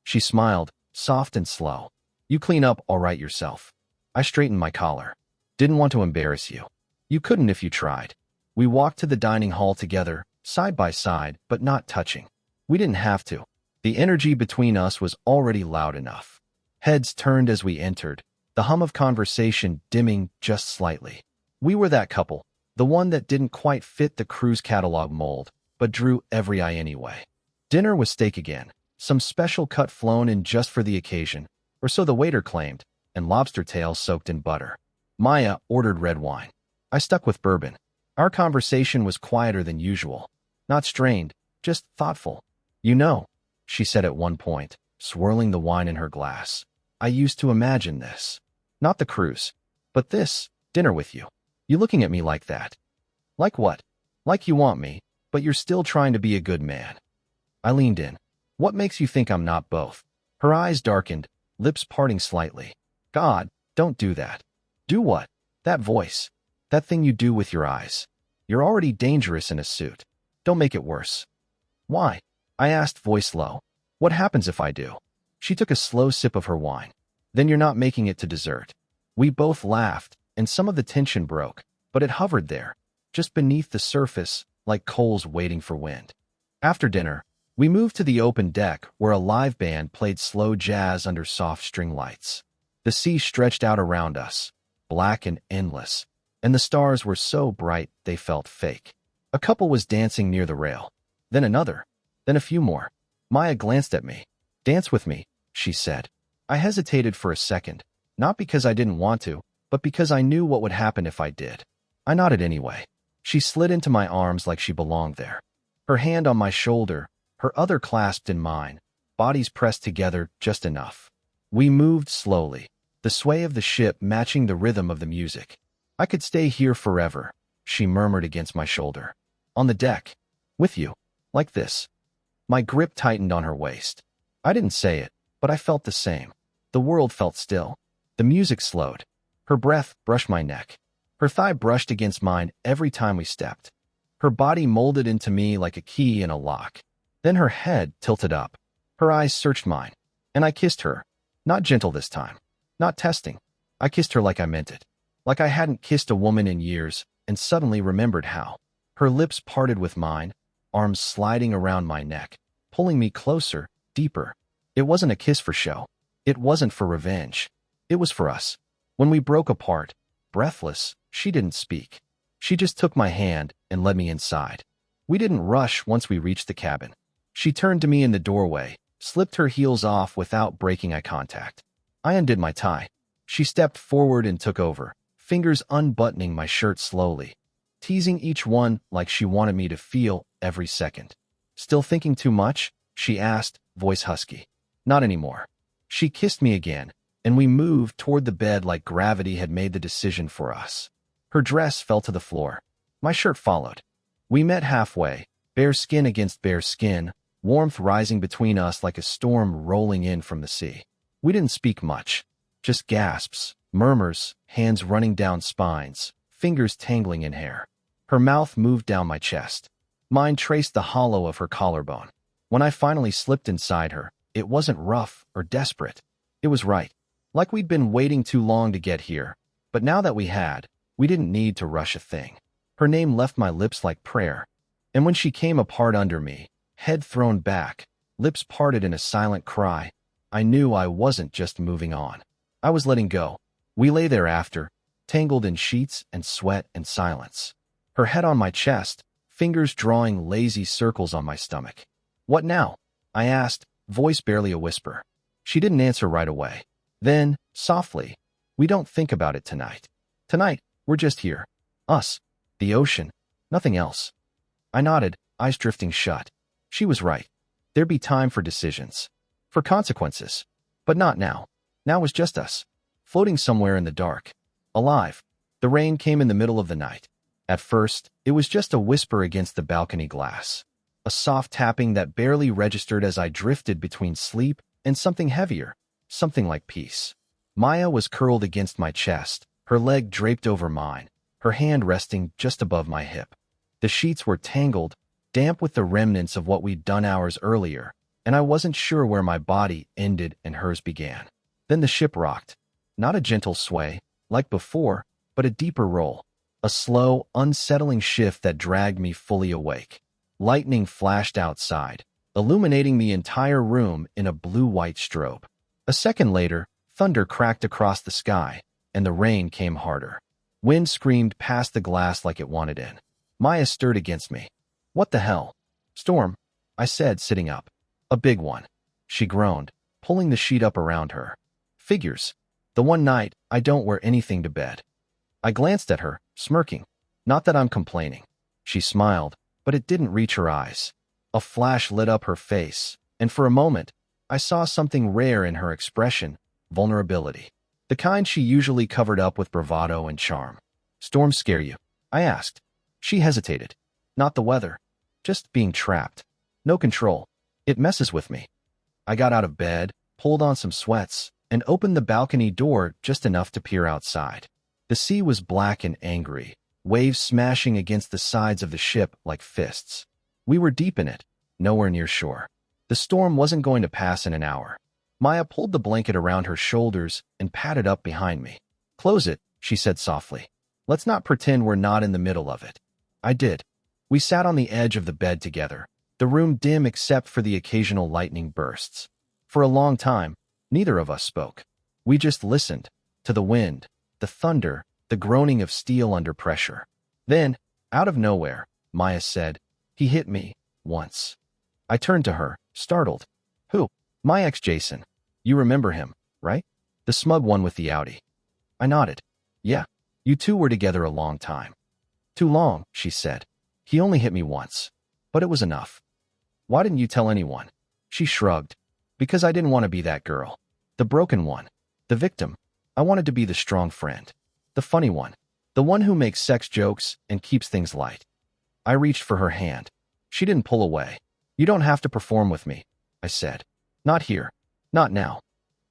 She smiled, soft and slow. "You clean up all right yourself." I straightened my collar. "Didn't want to embarrass you." "You couldn't if you tried." We walked to the dining hall together, side by side, but not touching. We didn't have to. The energy between us was already loud enough. Heads turned as we entered, the hum of conversation dimming just slightly. We were that couple, the one that didn't quite fit the cruise catalog mold, but drew every eye anyway. Dinner was steak again, some special cut flown in just for the occasion, or so the waiter claimed, and lobster tails soaked in butter. Maya ordered red wine. I stuck with bourbon. Our conversation was quieter than usual. Not strained, just thoughtful. "You know," she said at one point, swirling the wine in her glass, "I used to imagine this. Not the cruise, but this, dinner with you. You looking at me like that." "Like what?" "Like you want me, but you're still trying to be a good man." I leaned in. "What makes you think I'm not both?" Her eyes darkened, lips parting slightly. "God, don't do that." "Do what?" "That voice. That thing you do with your eyes. You're already dangerous in a suit. Don't make it worse." "Why?" I asked, voice low. "What happens if I do?" She took a slow sip of her wine. "Then you're not making it to dessert." We both laughed, and some of the tension broke, but it hovered there, just beneath the surface, like coals waiting for wind. After dinner, we moved to the open deck where a live band played slow jazz under soft string lights. The sea stretched out around us, black and endless, and the stars were so bright they felt fake. A couple was dancing near the rail, then another, then a few more. Maya glanced at me. "Dance with me," she said. I hesitated for a second, not because I didn't want to, but because I knew what would happen if I did. I nodded anyway. She slid into my arms like she belonged there. Her hand on my shoulder, her other clasped in mine, bodies pressed together just enough. We moved slowly, the sway of the ship matching the rhythm of the music. "I could stay here forever," she murmured against my shoulder. "On the deck. With you. Like this." My grip tightened on her waist. I didn't say it, but I felt the same. The world felt still. The music slowed. Her breath brushed my neck. Her thigh brushed against mine every time we stepped. Her body molded into me like a key in a lock. Then her head tilted up. Her eyes searched mine, and I kissed her. Not gentle this time. Not testing. I kissed her like I meant it. Like I hadn't kissed a woman in years, and suddenly remembered how. Her lips parted with mine, arms sliding around my neck, pulling me closer, deeper. It wasn't a kiss for show. It wasn't for revenge. It was for us. When we broke apart, breathless, she didn't speak. She just took my hand and led me inside. We didn't rush once we reached the cabin. She turned to me in the doorway, slipped her heels off without breaking eye contact. I undid my tie. She stepped forward and took over, fingers unbuttoning my shirt slowly, teasing each one like she wanted me to feel every second. "Still thinking too much?" she asked, voice husky. "Not anymore." She kissed me again, and we moved toward the bed like gravity had made the decision for us. Her dress fell to the floor. My shirt followed. We met halfway, bare skin against bare skin, warmth rising between us like a storm rolling in from the sea. We didn't speak much, just gasps, murmurs, hands running down spines, fingers tangling in hair. Her mouth moved down my chest. Mine traced the hollow of her collarbone. When I finally slipped inside her, it wasn't rough or desperate. It was right. Like we'd been waiting too long to get here, but now that we had, we didn't need to rush a thing. Her name left my lips like prayer, and when she came apart under me, head thrown back, lips parted in a silent cry, I knew I wasn't just moving on. I was letting go. We lay there after, tangled in sheets and sweat and silence. Her head on my chest, fingers drawing lazy circles on my stomach. "What now?" I asked, voice barely a whisper. She didn't answer right away. Then, softly, "We don't think about it tonight. Tonight, we're just here. Us. The ocean. Nothing else." I nodded, eyes drifting shut. She was right. There'd be time for decisions. For consequences. But not now. Now was just us. Floating somewhere in the dark. Alive. The rain came in the middle of the night. At first, it was just a whisper against the balcony glass. A soft tapping that barely registered as I drifted between sleep and something heavier. Something like peace. Maya was curled against my chest, her leg draped over mine, her hand resting just above my hip. The sheets were tangled, damp with the remnants of what we'd done hours earlier, and I wasn't sure where my body ended and hers began. Then the ship rocked. Not a gentle sway, like before, but a deeper roll. A slow, unsettling shift that dragged me fully awake. Lightning flashed outside, illuminating the entire room in a blue-white strobe. A second later, thunder cracked across the sky, and the rain came harder. Wind screamed past the glass like it wanted in. Maya stirred against me. "What the hell?" "Storm," I said, sitting up. "A big one." She groaned, pulling the sheet up around her. "Figures. The one night I don't wear anything to bed." I glanced at her, smirking. "Not that I'm complaining." She smiled, but it didn't reach her eyes. A flash lit up her face, and for a moment, I saw something rare in her expression: vulnerability. The kind she usually covered up with bravado and charm. "Storms scare you?" I asked. She hesitated. "Not the weather. Just being trapped. No control. It messes with me." I got out of bed, pulled on some sweats, and opened the balcony door just enough to peer outside. The sea was black and angry, waves smashing against the sides of the ship like fists. We were deep in it, nowhere near shore. The storm wasn't going to pass in an hour. Maya pulled the blanket around her shoulders and padded up behind me. "Close it," she said softly. "Let's not pretend we're not in the middle of it." I did. We sat on the edge of the bed together, the room dim except for the occasional lightning bursts. For a long time, neither of us spoke. We just listened, to the wind, the thunder, the groaning of steel under pressure. Then, out of nowhere, Maya said, "He hit me, once." I turned to her, startled. "Who?" "My ex-Jason. You remember him, right? The smug one with the Audi." I nodded. "Yeah, you two were together a long time." "Too long," she said. "He only hit me once. But it was enough." "Why didn't you tell anyone?" She shrugged. "Because I didn't want to be that girl. The broken one. The victim. I wanted to be the strong friend. The funny one. The one who makes sex jokes and keeps things light." I reached for her hand. She didn't pull away. "You don't have to perform with me," I said. "Not here. Not now."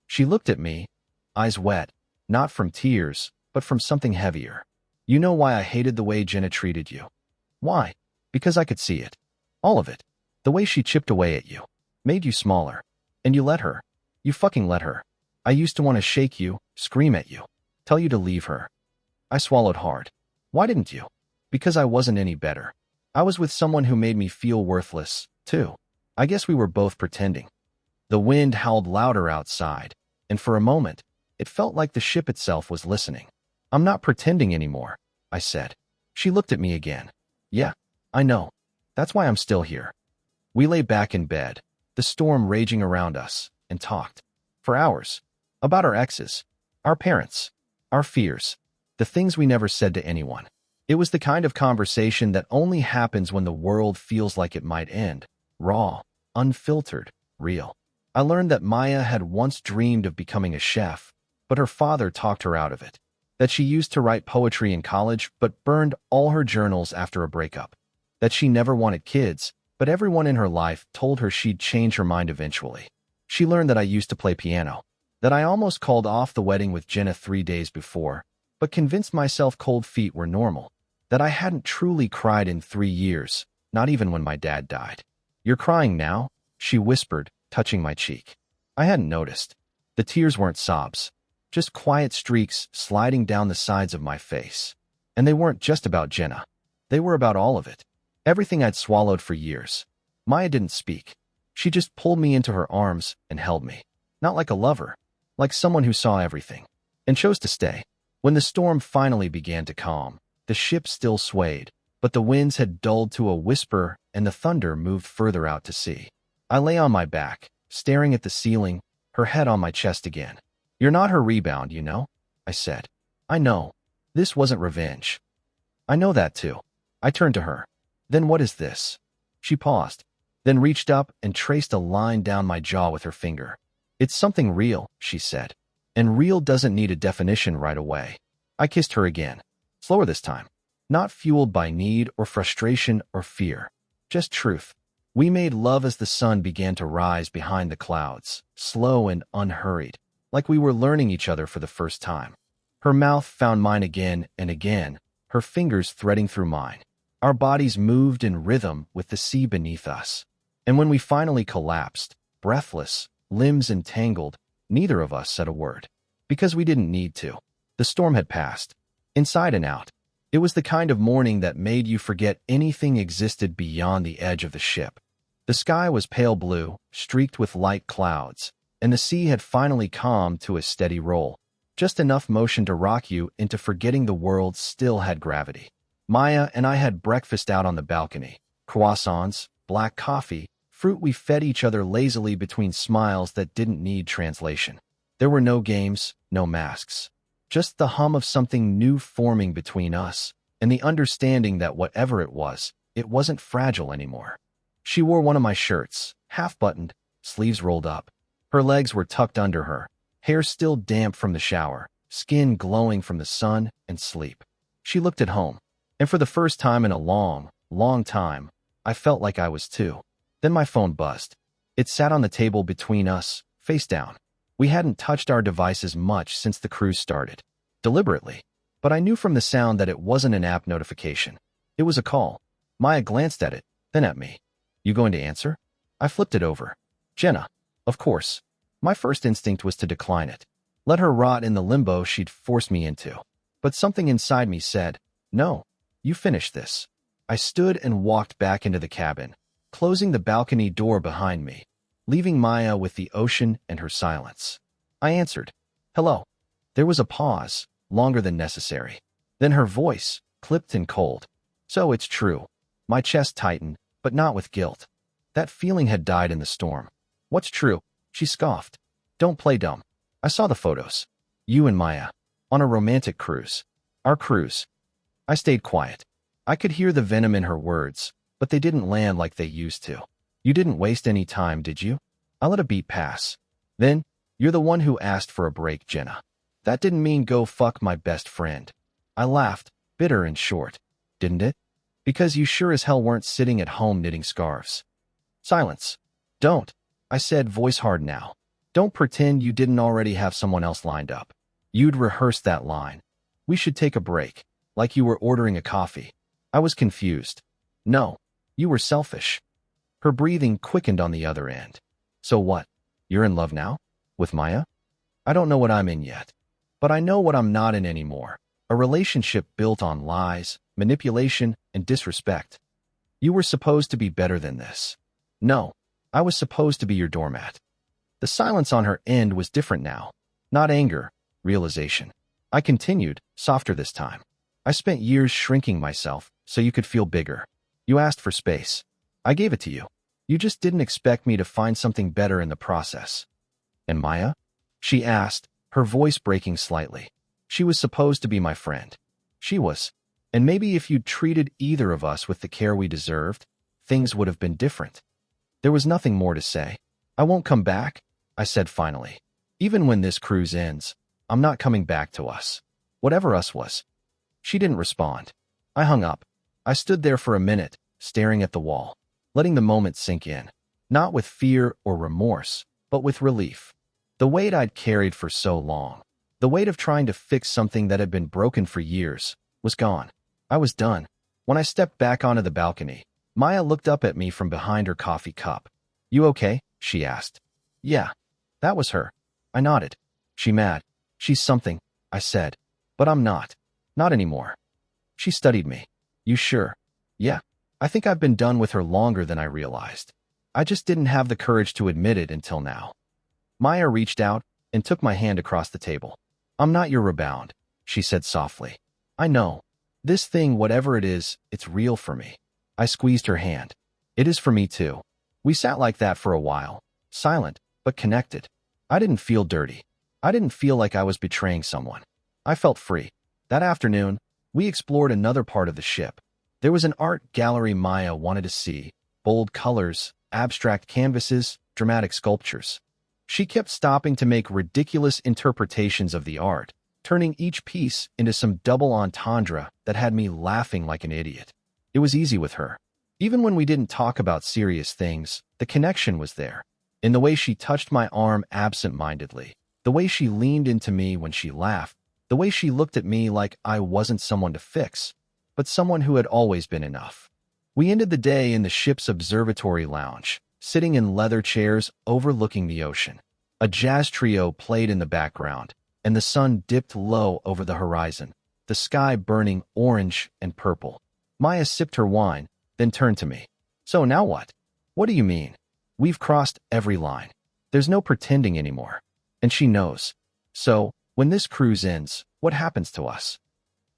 She looked at me, eyes wet, not from tears, but from something heavier. "You know why I hated the way Jenna treated you?" "Why?" "Because I could see it. All of it. The way she chipped away at you. Made you smaller. And you let her. You fucking let her. I used to want to shake you, scream at you, tell you to leave her." I swallowed hard. "Why didn't you?" "Because I wasn't any better. I was with someone who made me feel worthless, too. I guess we were both pretending." The wind howled louder outside, and for a moment, it felt like the ship itself was listening. "I'm not pretending anymore," I said. She looked at me again. "Yeah, I know. That's why I'm still here." We lay back in bed, the storm raging around us, and talked. For hours. About our exes, our parents, our fears, the things we never said to anyone. It was the kind of conversation that only happens when the world feels like it might end. Raw, unfiltered, real. I learned that Maya had once dreamed of becoming a chef, but her father talked her out of it. That she used to write poetry in college but burned all her journals after a breakup. That she never wanted kids, but everyone in her life told her she'd change her mind eventually. She learned that I used to play piano. That I almost called off the wedding with Jenna 3 days before, but convinced myself cold feet were normal. That I hadn't truly cried in 3 years, not even when my dad died. "You're crying now?" she whispered, touching my cheek. I hadn't noticed. The tears weren't sobs, just quiet streaks sliding down the sides of my face. And they weren't just about Jenna. They were about all of it. Everything I'd swallowed for years. Maya didn't speak. She just pulled me into her arms and held me. Not like a lover, like someone who saw everything, and chose to stay. When the storm finally began to calm, the ship still swayed, but the winds had dulled to a whisper and the thunder moved further out to sea. I lay on my back, staring at the ceiling, her head on my chest again. "You're not her rebound, you know?" I said. "I know. This wasn't revenge." "I know that too." I turned to her. Then what is this? She paused, then reached up and traced a line down my jaw with her finger. It's something real, she said. And real doesn't need a definition right away. I kissed her again, slower this time, not fueled by need or frustration or fear, just truth. We made love as the sun began to rise behind the clouds, slow and unhurried, like we were learning each other for the first time. Her mouth found mine again and again, her fingers threading through mine. Our bodies moved in rhythm with the sea beneath us. And when we finally collapsed, breathless, limbs entangled, neither of us said a word. Because we didn't need to. The storm had passed, inside and out. It was the kind of morning that made you forget anything existed beyond the edge of the ship. The sky was pale blue, streaked with light clouds, and the sea had finally calmed to a steady roll. Just enough motion to rock you into forgetting the world still had gravity. Maya and I had breakfast out on the balcony. Croissants, black coffee, fruit. We fed each other lazily between smiles that didn't need translation. There were no games, no masks. Just the hum of something new forming between us, and the understanding that whatever it wasn't fragile anymore. She wore one of my shirts, half-buttoned, sleeves rolled up. Her legs were tucked under her, hair still damp from the shower, skin glowing from the sun and sleep. She looked at home, and for the first time in a long, long time, I felt like I was too. Then my phone buzzed. It sat on the table between us, face down. We hadn't touched our devices much since the cruise started. Deliberately. But I knew from the sound that it wasn't an app notification. It was a call. Maya glanced at it, then at me. You going to answer? I flipped it over. Jenna. Of course. My first instinct was to decline it. Let her rot in the limbo she'd forced me into. But something inside me said, no, you finish this. I stood and walked back into the cabin, closing the balcony door behind me, leaving Maya with the ocean and her silence. I answered, hello. There was a pause, longer than necessary. Then her voice, clipped and cold. So it's true. My chest tightened, but not with guilt. That feeling had died in the storm. What's true? She scoffed. Don't play dumb. I saw the photos. You and Maya. On a romantic cruise. Our cruise. I stayed quiet. I could hear the venom in her words, but they didn't land like they used to. You didn't waste any time, did you? I let a beat pass. Then, you're the one who asked for a break, Jenna. That didn't mean go fuck my best friend. I laughed, bitter and short. Didn't it? Because you sure as hell weren't sitting at home knitting scarves. Silence. Don't, I said, voice hard now. Don't pretend you didn't already have someone else lined up. You'd rehearsed that line. We should take a break, like you were ordering a coffee. I was confused. No, you were selfish. Her breathing quickened on the other end. So what? You're in love now? With Maya? I don't know what I'm in yet. But I know what I'm not in anymore. A relationship built on lies, manipulation, and disrespect. You were supposed to be better than this. No, I was supposed to be your doormat. The silence on her end was different now. Not anger, realization. I continued, softer this time. I spent years shrinking myself so you could feel bigger. You asked for space. I gave it to you. You just didn't expect me to find something better in the process. And Maya? She asked, her voice breaking slightly. She was supposed to be my friend. She was. And maybe if you'd treated either of us with the care we deserved, things would have been different. There was nothing more to say. I won't come back, I said finally. Even when this cruise ends, I'm not coming back to us. Whatever us was. She didn't respond. I hung up. I stood there for a minute, staring at the wall, letting the moment sink in. Not with fear or remorse, but with relief. The weight I'd carried for so long, the weight of trying to fix something that had been broken for years, was gone. I was done. When I stepped back onto the balcony, Maya looked up at me from behind her coffee cup. You okay? She asked. Yeah. That was her. I nodded. She mad. She's something, I said. But I'm not. Not anymore. She studied me. You sure? Yeah. I think I've been done with her longer than I realized. I just didn't have the courage to admit it until now. Maya reached out and took my hand across the table. I'm not your rebound, she said softly. I know. This thing, whatever it is, it's real for me. I squeezed her hand. It is for me too. We sat like that for a while, silent, but connected. I didn't feel dirty. I didn't feel like I was betraying someone. I felt free. That afternoon, we explored another part of the ship. There was an art gallery Maya wanted to see, bold colors, abstract canvases, dramatic sculptures. She kept stopping to make ridiculous interpretations of the art, turning each piece into some double entendre that had me laughing like an idiot. It was easy with her. Even when we didn't talk about serious things, the connection was there. In the way she touched my arm absent-mindedly, the way she leaned into me when she laughed, the way she looked at me like I wasn't someone to fix, but someone who had always been enough. We ended the day in the ship's observatory lounge, sitting in leather chairs overlooking the ocean. A jazz trio played in the background, and the sun dipped low over the horizon, the sky burning orange and purple. Maya sipped her wine, then turned to me. "So now what?" "What do you mean? We've crossed every line. There's no pretending anymore. And she knows. So, when this cruise ends, what happens to us?"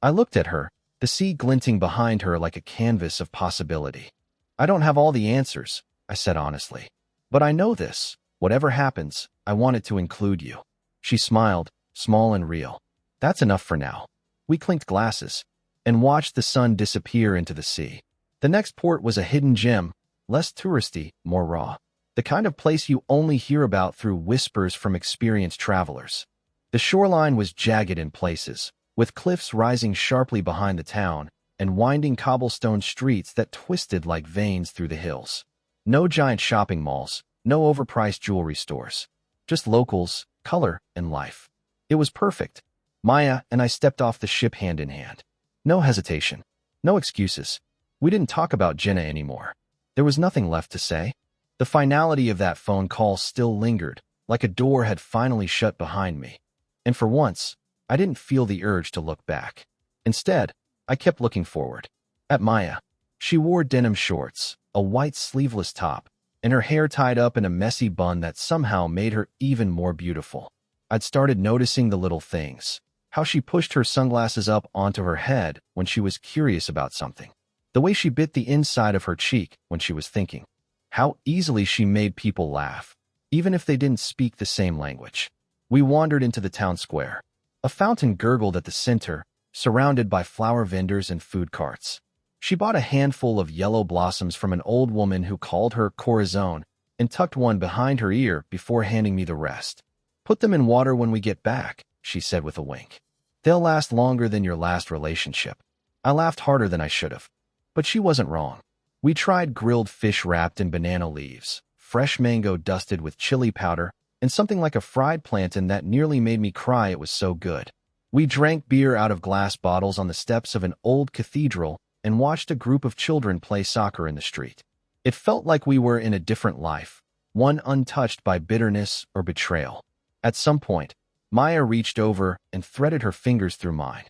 I looked at her, the sea glinting behind her like a canvas of possibility. "I don't have all the answers," I said honestly. "But I know this. Whatever happens, I want it to include you." She smiled, small and real. "That's enough for now." We clinked glasses and watched the sun disappear into the sea. The next port was a hidden gem, less touristy, more raw. The kind of place you only hear about through whispers from experienced travelers. The shoreline was jagged in places, with cliffs rising sharply behind the town and winding cobblestone streets that twisted like veins through the hills. No giant shopping malls, no overpriced jewelry stores. Just locals, color, and life. It was perfect. Maya and I stepped off the ship hand in hand. No hesitation. No excuses. We didn't talk about Jenna anymore. There was nothing left to say. The finality of that phone call still lingered, like a door had finally shut behind me. And for once, I didn't feel the urge to look back. Instead, I kept looking forward. At Maya. She wore denim shorts, a white sleeveless top, and her hair tied up in a messy bun that somehow made her even more beautiful. I'd started noticing the little things. How she pushed her sunglasses up onto her head when she was curious about something. The way she bit the inside of her cheek when she was thinking. How easily she made people laugh, even if they didn't speak the same language. We wandered into the town square. A fountain gurgled at the center, surrounded by flower vendors and food carts. She bought a handful of yellow blossoms from an old woman who called her corazon and tucked one behind her ear before handing me the rest. "Put them in water when we get back," she said with a wink. "They'll last longer than your last relationship." I laughed harder than I should have. But she wasn't wrong. We tried grilled fish wrapped in banana leaves, fresh mango dusted with chili powder, and something like a fried plantain that nearly made me cry, it was so good. We drank beer out of glass bottles on the steps of an old cathedral and watched a group of children play soccer in the street. It felt like we were in a different life, one untouched by bitterness or betrayal. At some point, Maya reached over and threaded her fingers through mine.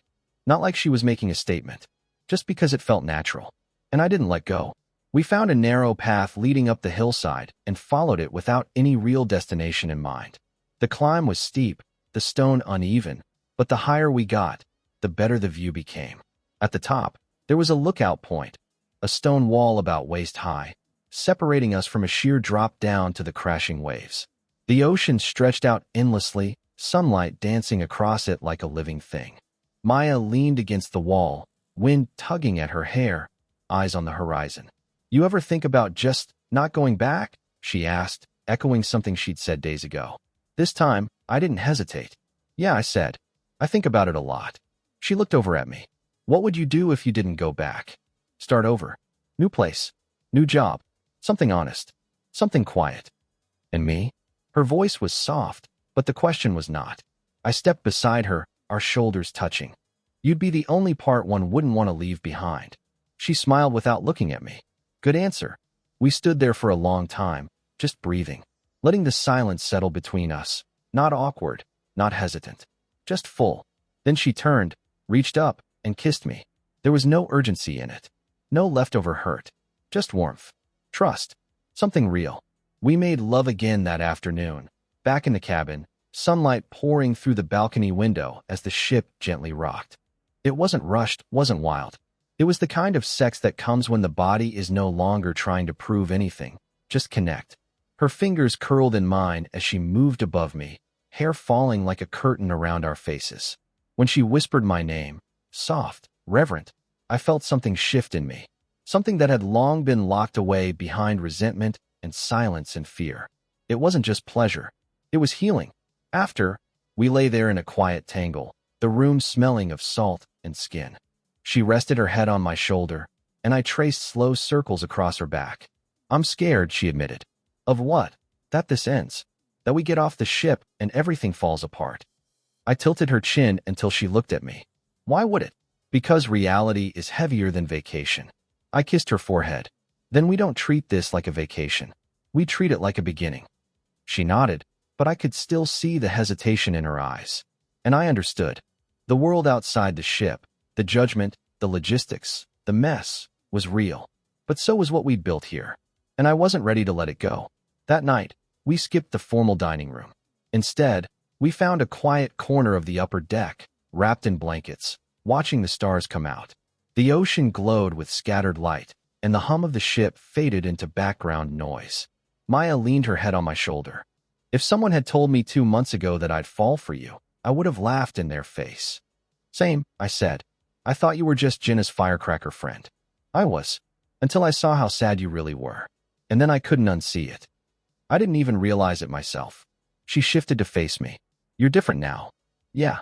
Not like she was making a statement, just because it felt natural. And I didn't let go. We found a narrow path leading up the hillside and followed it without any real destination in mind. The climb was steep, the stone uneven, but the higher we got, the better the view became. At the top, there was a lookout point, a stone wall about waist high, separating us from a sheer drop down to the crashing waves. The ocean stretched out endlessly, sunlight dancing across it like a living thing. Maya leaned against the wall, wind tugging at her hair, eyes on the horizon. "You ever think about just not going back?" she asked, echoing something she'd said days ago. This time, I didn't hesitate. "Yeah," I said. "I think about it a lot." She looked over at me. "What would you do if you didn't go back?" "Start over. New place. New job. Something honest. Something quiet." "And me?" Her voice was soft, but the question was not. I stepped beside her, our shoulders touching. "You'd be the only part one wouldn't want to leave behind." She smiled without looking at me. Good answer. We stood there for a long time, just breathing, letting the silence settle between us. Not awkward, not hesitant, just full. Then she turned, reached up, and kissed me. There was no urgency in it. No leftover hurt. Just warmth. Trust. Something real. We made love again that afternoon. Back in the cabin, sunlight pouring through the balcony window as the ship gently rocked. It wasn't rushed, wasn't wild. It was the kind of sex that comes when the body is no longer trying to prove anything, just connect. Her fingers curled in mine as she moved above me, hair falling like a curtain around our faces. When she whispered my name, soft, reverent, I felt something shift in me, something that had long been locked away behind resentment and silence and fear. It wasn't just pleasure. It was healing. After, we lay there in a quiet tangle, the room smelling of salt and skin. She rested her head on my shoulder, and I traced slow circles across her back. I'm scared, she admitted. Of what? That this ends. That we get off the ship and everything falls apart. I tilted her chin until she looked at me. Why would it? Because reality is heavier than vacation. I kissed her forehead. Then we don't treat this like a vacation. We treat it like a beginning. She nodded, but I could still see the hesitation in her eyes. And I understood. The world outside the ship, the judgment, the logistics, the mess, was real. But so was what we'd built here. And I wasn't ready to let it go. That night, we skipped the formal dining room. Instead, we found a quiet corner of the upper deck, wrapped in blankets, watching the stars come out. The ocean glowed with scattered light, and the hum of the ship faded into background noise. Maya leaned her head on my shoulder. If someone had told me 2 months ago that I'd fall for you, I would have laughed in their face. Same, I said. I thought you were just Jenna's firecracker friend. I was, until I saw how sad you really were. And then I couldn't unsee it. I didn't even realize it myself. She shifted to face me. You're different now. Yeah,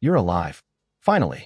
you're alive. Finally.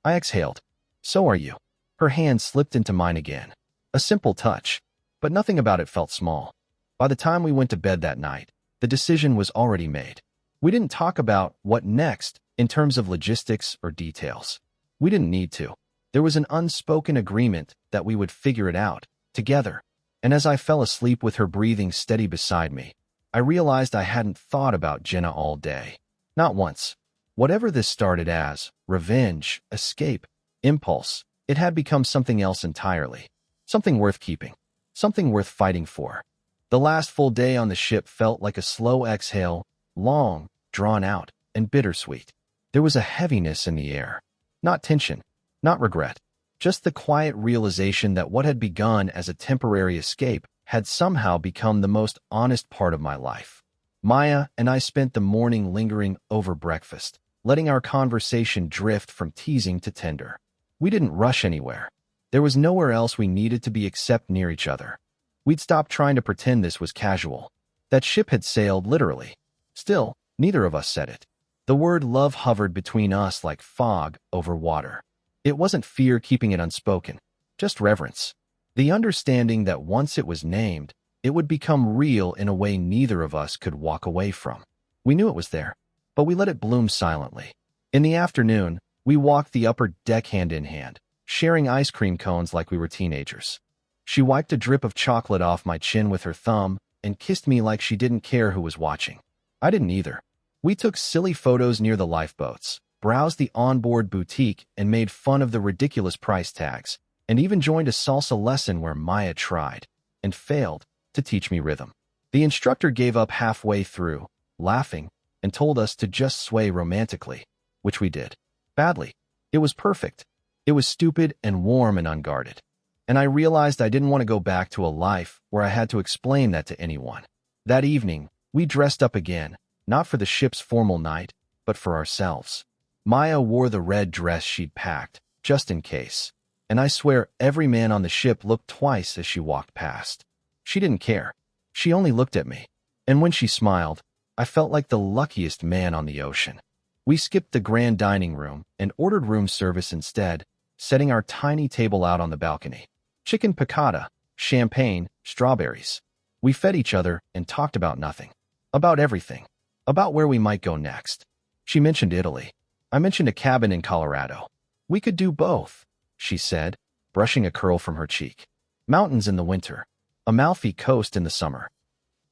I exhaled. So are you. Her hand slipped into mine again. A simple touch, but nothing about it felt small. By the time we went to bed that night, the decision was already made. We didn't talk about what next in terms of logistics or details. We didn't need to. There was an unspoken agreement that we would figure it out, together. And as I fell asleep with her breathing steady beside me, I realized I hadn't thought about Jenna all day. Not once. Whatever this started as, revenge, escape, impulse, it had become something else entirely. Something worth keeping. Something worth fighting for. The last full day on the ship felt like a slow exhale, long, drawn out, and bittersweet. There was a heaviness in the air. Not tension, not regret. Just the quiet realization that what had begun as a temporary escape had somehow become the most honest part of my life. Maya and I spent the morning lingering over breakfast, letting our conversation drift from teasing to tender. We didn't rush anywhere. There was nowhere else we needed to be except near each other. We'd stopped trying to pretend this was casual. That ship had sailed literally. Still, neither of us said it. The word love hovered between us like fog over water. It wasn't fear keeping it unspoken, just reverence. The understanding that once it was named, it would become real in a way neither of us could walk away from. We knew it was there, but we let it bloom silently. In the afternoon, we walked the upper deck hand in hand, sharing ice cream cones like we were teenagers. She wiped a drip of chocolate off my chin with her thumb and kissed me like she didn't care who was watching. I didn't either. We took silly photos near the lifeboats, browsed the onboard boutique and made fun of the ridiculous price tags, and even joined a salsa lesson where Maya tried, and failed, to teach me rhythm. The instructor gave up halfway through, laughing, and told us to just sway romantically, which we did. Badly. It was perfect. It was stupid and warm and unguarded. And I realized I didn't want to go back to a life where I had to explain that to anyone. That evening, we dressed up again, not for the ship's formal night, but for ourselves. Maya wore the red dress she'd packed, just in case. And I swear every man on the ship looked twice as she walked past. She didn't care. She only looked at me. And when she smiled, I felt like the luckiest man on the ocean. We skipped the grand dining room and ordered room service instead, setting our tiny table out on the balcony. Chicken piccata, champagne, strawberries. We fed each other and talked about nothing. About everything. About where we might go next. She mentioned Italy. I mentioned a cabin in Colorado. We could do both, she said, brushing a curl from her cheek. Mountains in the winter. Amalfi Coast in the summer.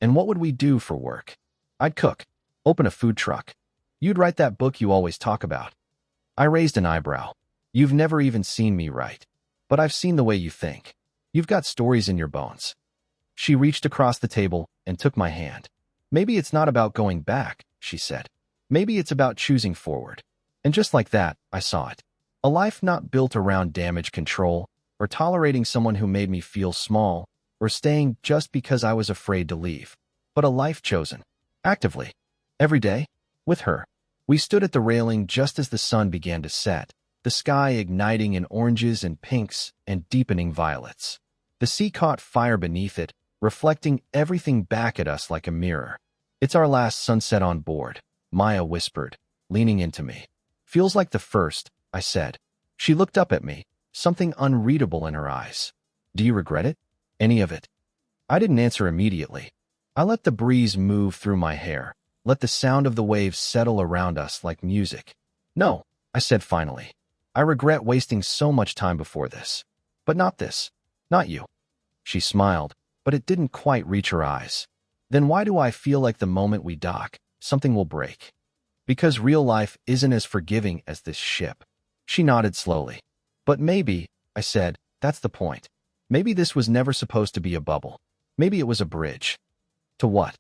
And what would we do for work? I'd cook. Open a food truck. You'd write that book you always talk about. I raised an eyebrow. You've never even seen me write. But I've seen the way you think. You've got stories in your bones. She reached across the table and took my hand. Maybe it's not about going back, she said. Maybe it's about choosing forward. And just like that, I saw it. A life not built around damage control, or tolerating someone who made me feel small, or staying just because I was afraid to leave. But a life chosen. Actively. Every day. With her. We stood at the railing just as the sun began to set, the sky igniting in oranges and pinks and deepening violets. The sea caught fire beneath it, reflecting everything back at us like a mirror. "It's our last sunset on board," Maya whispered, leaning into me. "Feels like the first," I said. She looked up at me, something unreadable in her eyes. "Do you regret it? Any of it?" I didn't answer immediately. I let the breeze move through my hair, let the sound of the waves settle around us like music. "No," I said finally. "I regret wasting so much time before this. But not this. Not you." She smiled, but it didn't quite reach her eyes. "Then why do I feel like the moment we dock, something will break?" "Because real life isn't as forgiving as this ship." She nodded slowly. "But maybe," I said, "that's the point. Maybe this was never supposed to be a bubble. Maybe it was a bridge." "To what?"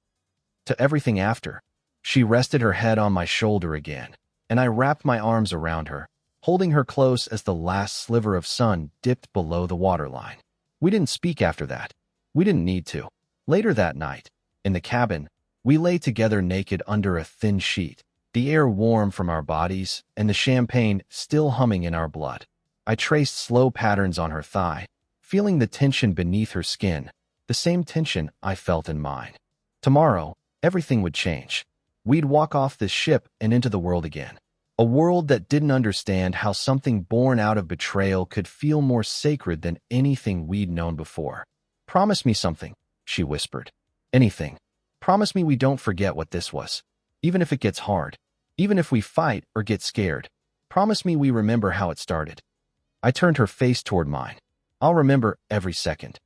"To everything after." She rested her head on my shoulder again, and I wrapped my arms around her, holding her close as the last sliver of sun dipped below the waterline. We didn't speak after that. We didn't need to. Later that night, in the cabin, we lay together naked under a thin sheet, the air warm from our bodies and the champagne still humming in our blood. I traced slow patterns on her thigh, feeling the tension beneath her skin, the same tension I felt in mine. Tomorrow, everything would change. We'd walk off this ship and into the world again. A world that didn't understand how something born out of betrayal could feel more sacred than anything we'd known before. "Promise me something," she whispered. "Anything. Promise me we don't forget what this was. Even if it gets hard. Even if we fight or get scared. Promise me we remember how it started." I turned her face toward mine. "I'll remember every second."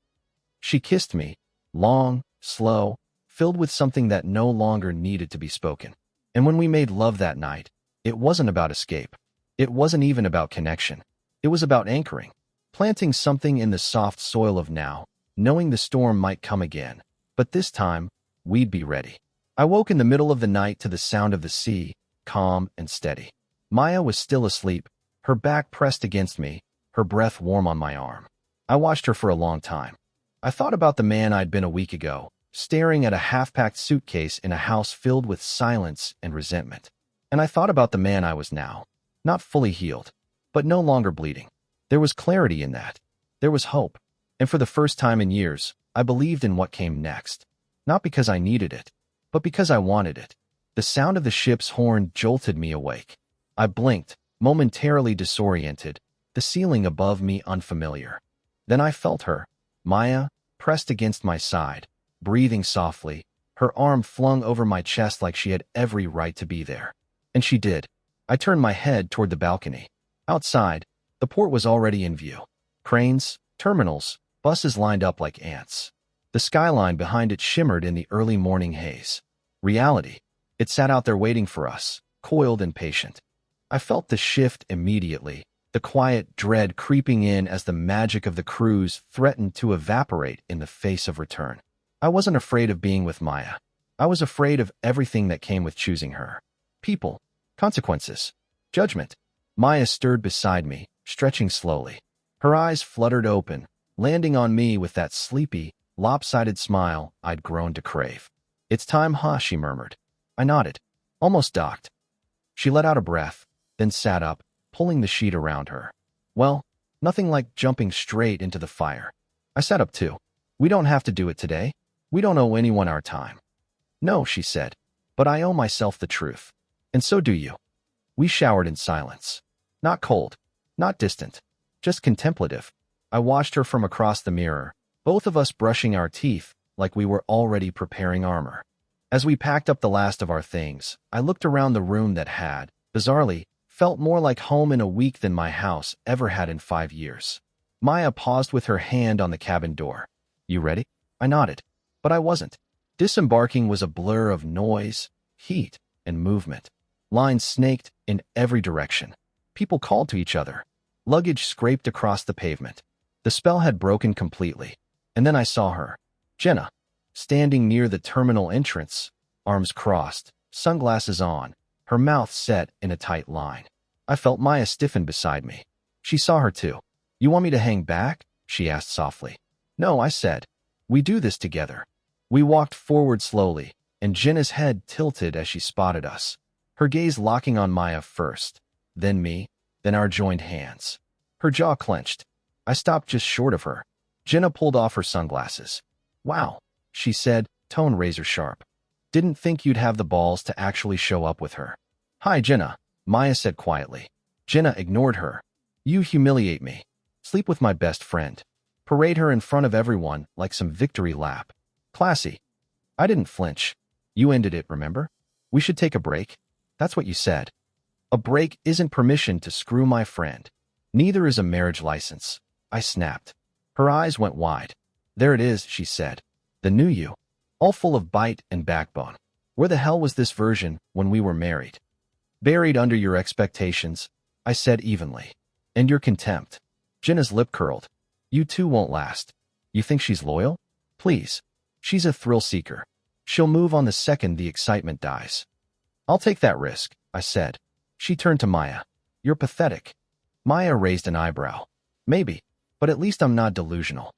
She kissed me, long, slow, filled with something that no longer needed to be spoken. And when we made love that night, it wasn't about escape. It wasn't even about connection. It was about anchoring, planting something in the soft soil of now, knowing the storm might come again, but this time, we'd be ready. I woke in the middle of the night to the sound of the sea, calm and steady. Maya was still asleep, her back pressed against me, her breath warm on my arm. I watched her for a long time. I thought about the man I'd been a week ago, staring at a half-packed suitcase in a house filled with silence and resentment. And I thought about the man I was now, not fully healed, but no longer bleeding. There was clarity in that. There was hope. And for the first time in years, I believed in what came next. Not because I needed it, but because I wanted it. The sound of the ship's horn jolted me awake. I blinked, momentarily disoriented, the ceiling above me unfamiliar. Then I felt her, Maya, pressed against my side, breathing softly, her arm flung over my chest like she had every right to be there. And she did. I turned my head toward the balcony. Outside, the port was already in view. Cranes, terminals, buses lined up like ants. The skyline behind it shimmered in the early morning haze. Reality. It sat out there waiting for us, coiled and patient. I felt the shift immediately, the quiet dread creeping in as the magic of the cruise threatened to evaporate in the face of return. I wasn't afraid of being with Maya. I was afraid of everything that came with choosing her. People, consequences, judgment. Maya stirred beside me, stretching slowly. Her eyes fluttered open, landing on me with that sleepy, lopsided smile I'd grown to crave. "It's time, huh?" she murmured. I nodded, almost docked. She let out a breath, then sat up, pulling the sheet around her. "Well, nothing like jumping straight into the fire." I sat up too. "We don't have to do it today. We don't owe anyone our time." "No," she said, "but I owe myself the truth. And so do you." We showered in silence. Not cold, not distant, just contemplative. I watched her from across the mirror, both of us brushing our teeth like we were already preparing armor. As we packed up the last of our things, I looked around the room that had, bizarrely, felt more like home in a week than my house ever had in 5 years. Maya paused with her hand on the cabin door. "You ready?" I nodded, but I wasn't. Disembarking was a blur of noise, heat, and movement. Lines snaked in every direction. People called to each other. Luggage scraped across the pavement. The spell had broken completely. And then I saw her, Jenna, standing near the terminal entrance, arms crossed, sunglasses on, her mouth set in a tight line. I felt Maya stiffen beside me. She saw her too. "You want me to hang back?" she asked softly. "No," I said. "We do this together." We walked forward slowly, and Jenna's head tilted as she spotted us, her gaze locking on Maya first, then me, then our joined hands. Her jaw clenched. I stopped just short of her. Jenna pulled off her sunglasses. "Wow," she said, tone razor sharp. "Didn't think you'd have the balls to actually show up with her." "Hi, Jenna," Maya said quietly. Jenna ignored her. "You humiliate me. Sleep with my best friend. Parade her in front of everyone like some victory lap. Classy." I didn't flinch. "You ended it, remember? We should take a break." "That's what you said." "A break isn't permission to screw my friend. Neither is a marriage license," I snapped. Her eyes went wide. "There it is," she said. "The new you. All full of bite and backbone. Where the hell was this version when we were married?" "Buried under your expectations," I said evenly. "And your contempt." Jenna's lip curled. "You two won't last. You think she's loyal? Please. She's a thrill seeker. She'll move on the second the excitement dies." "I'll take that risk," I said. She turned to Maya. "You're pathetic." Maya raised an eyebrow. "Maybe, but at least I'm not delusional."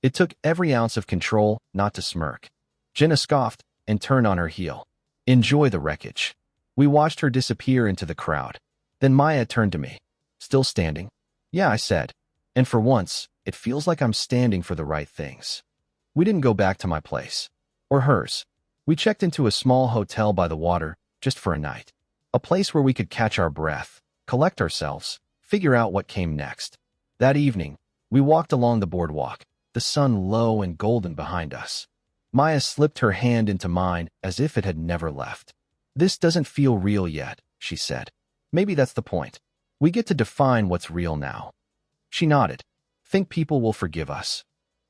It took every ounce of control not to smirk. Jenna scoffed and turned on her heel. "Enjoy the wreckage." We watched her disappear into the crowd. Then Maya turned to me. "Still standing?" "Yeah," I said. "And for once, it feels like I'm standing for the right things." We didn't go back to my place. Or hers. We checked into a small hotel by the water just for a night. A place where we could catch our breath, collect ourselves, figure out what came next. That evening, we walked along the boardwalk, the sun low and golden behind us. Maya slipped her hand into mine as if it had never left. "This doesn't feel real yet," she said. "Maybe that's the point. We get to define what's real now." She nodded. "Think people will forgive us?"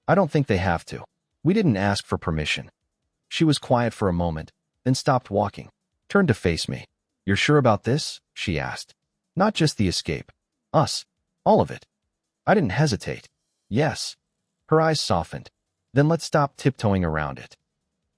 "I don't think they have to. We didn't ask for permission." She was quiet for a moment, then stopped walking, turned to face me. "You're sure about this?" she asked. "Not just the escape. Us. All of it." I didn't hesitate. "Yes." Her eyes softened. "Then let's stop tiptoeing around it."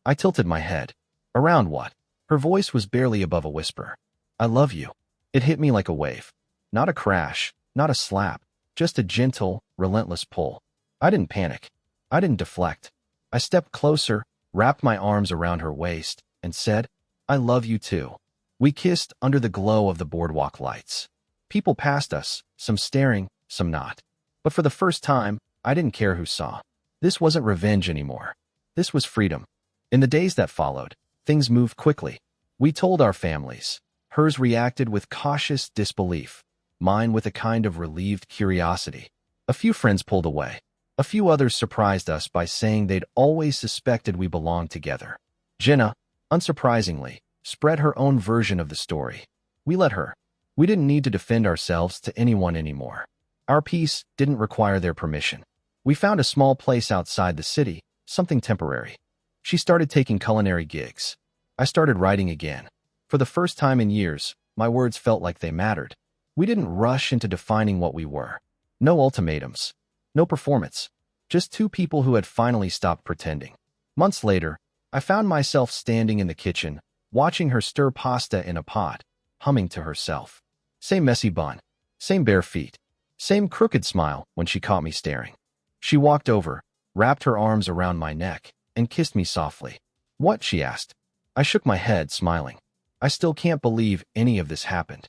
I tilted my head. "Around what?" Her voice was barely above a whisper. "I love you." It hit me like a wave. Not a crash, not a slap, just a gentle, relentless pull. I didn't panic. I didn't deflect. I stepped closer, wrapped my arms around her waist, and said, "I love you too." We kissed under the glow of the boardwalk lights. People passed us, some staring, some not. But for the first time, I didn't care who saw. This wasn't revenge anymore. This was freedom. In the days that followed, things moved quickly. We told our families. Hers reacted with cautious disbelief, mine with a kind of relieved curiosity. A few friends pulled away. A few others surprised us by saying they'd always suspected we belonged together. Jenna, unsurprisingly, spread her own version of the story. We let her. We didn't need to defend ourselves to anyone anymore. Our peace didn't require their permission. We found a small place outside the city, something temporary. She started taking culinary gigs. I started writing again. For the first time in years, my words felt like they mattered. We didn't rush into defining what we were. No ultimatums. No performance. Just two people who had finally stopped pretending. Months later, I found myself standing in the kitchen, watching her stir pasta in a pot, humming to herself. Same messy bun. Same bare feet. Same crooked smile when she caught me staring. She walked over, wrapped her arms around my neck, and kissed me softly. "What?" she asked. I shook my head, smiling. "I still can't believe any of this happened."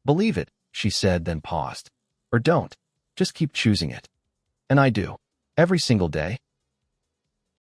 "Believe it," she said, then paused. "Or don't. Just keep choosing it." And I do. Every single day.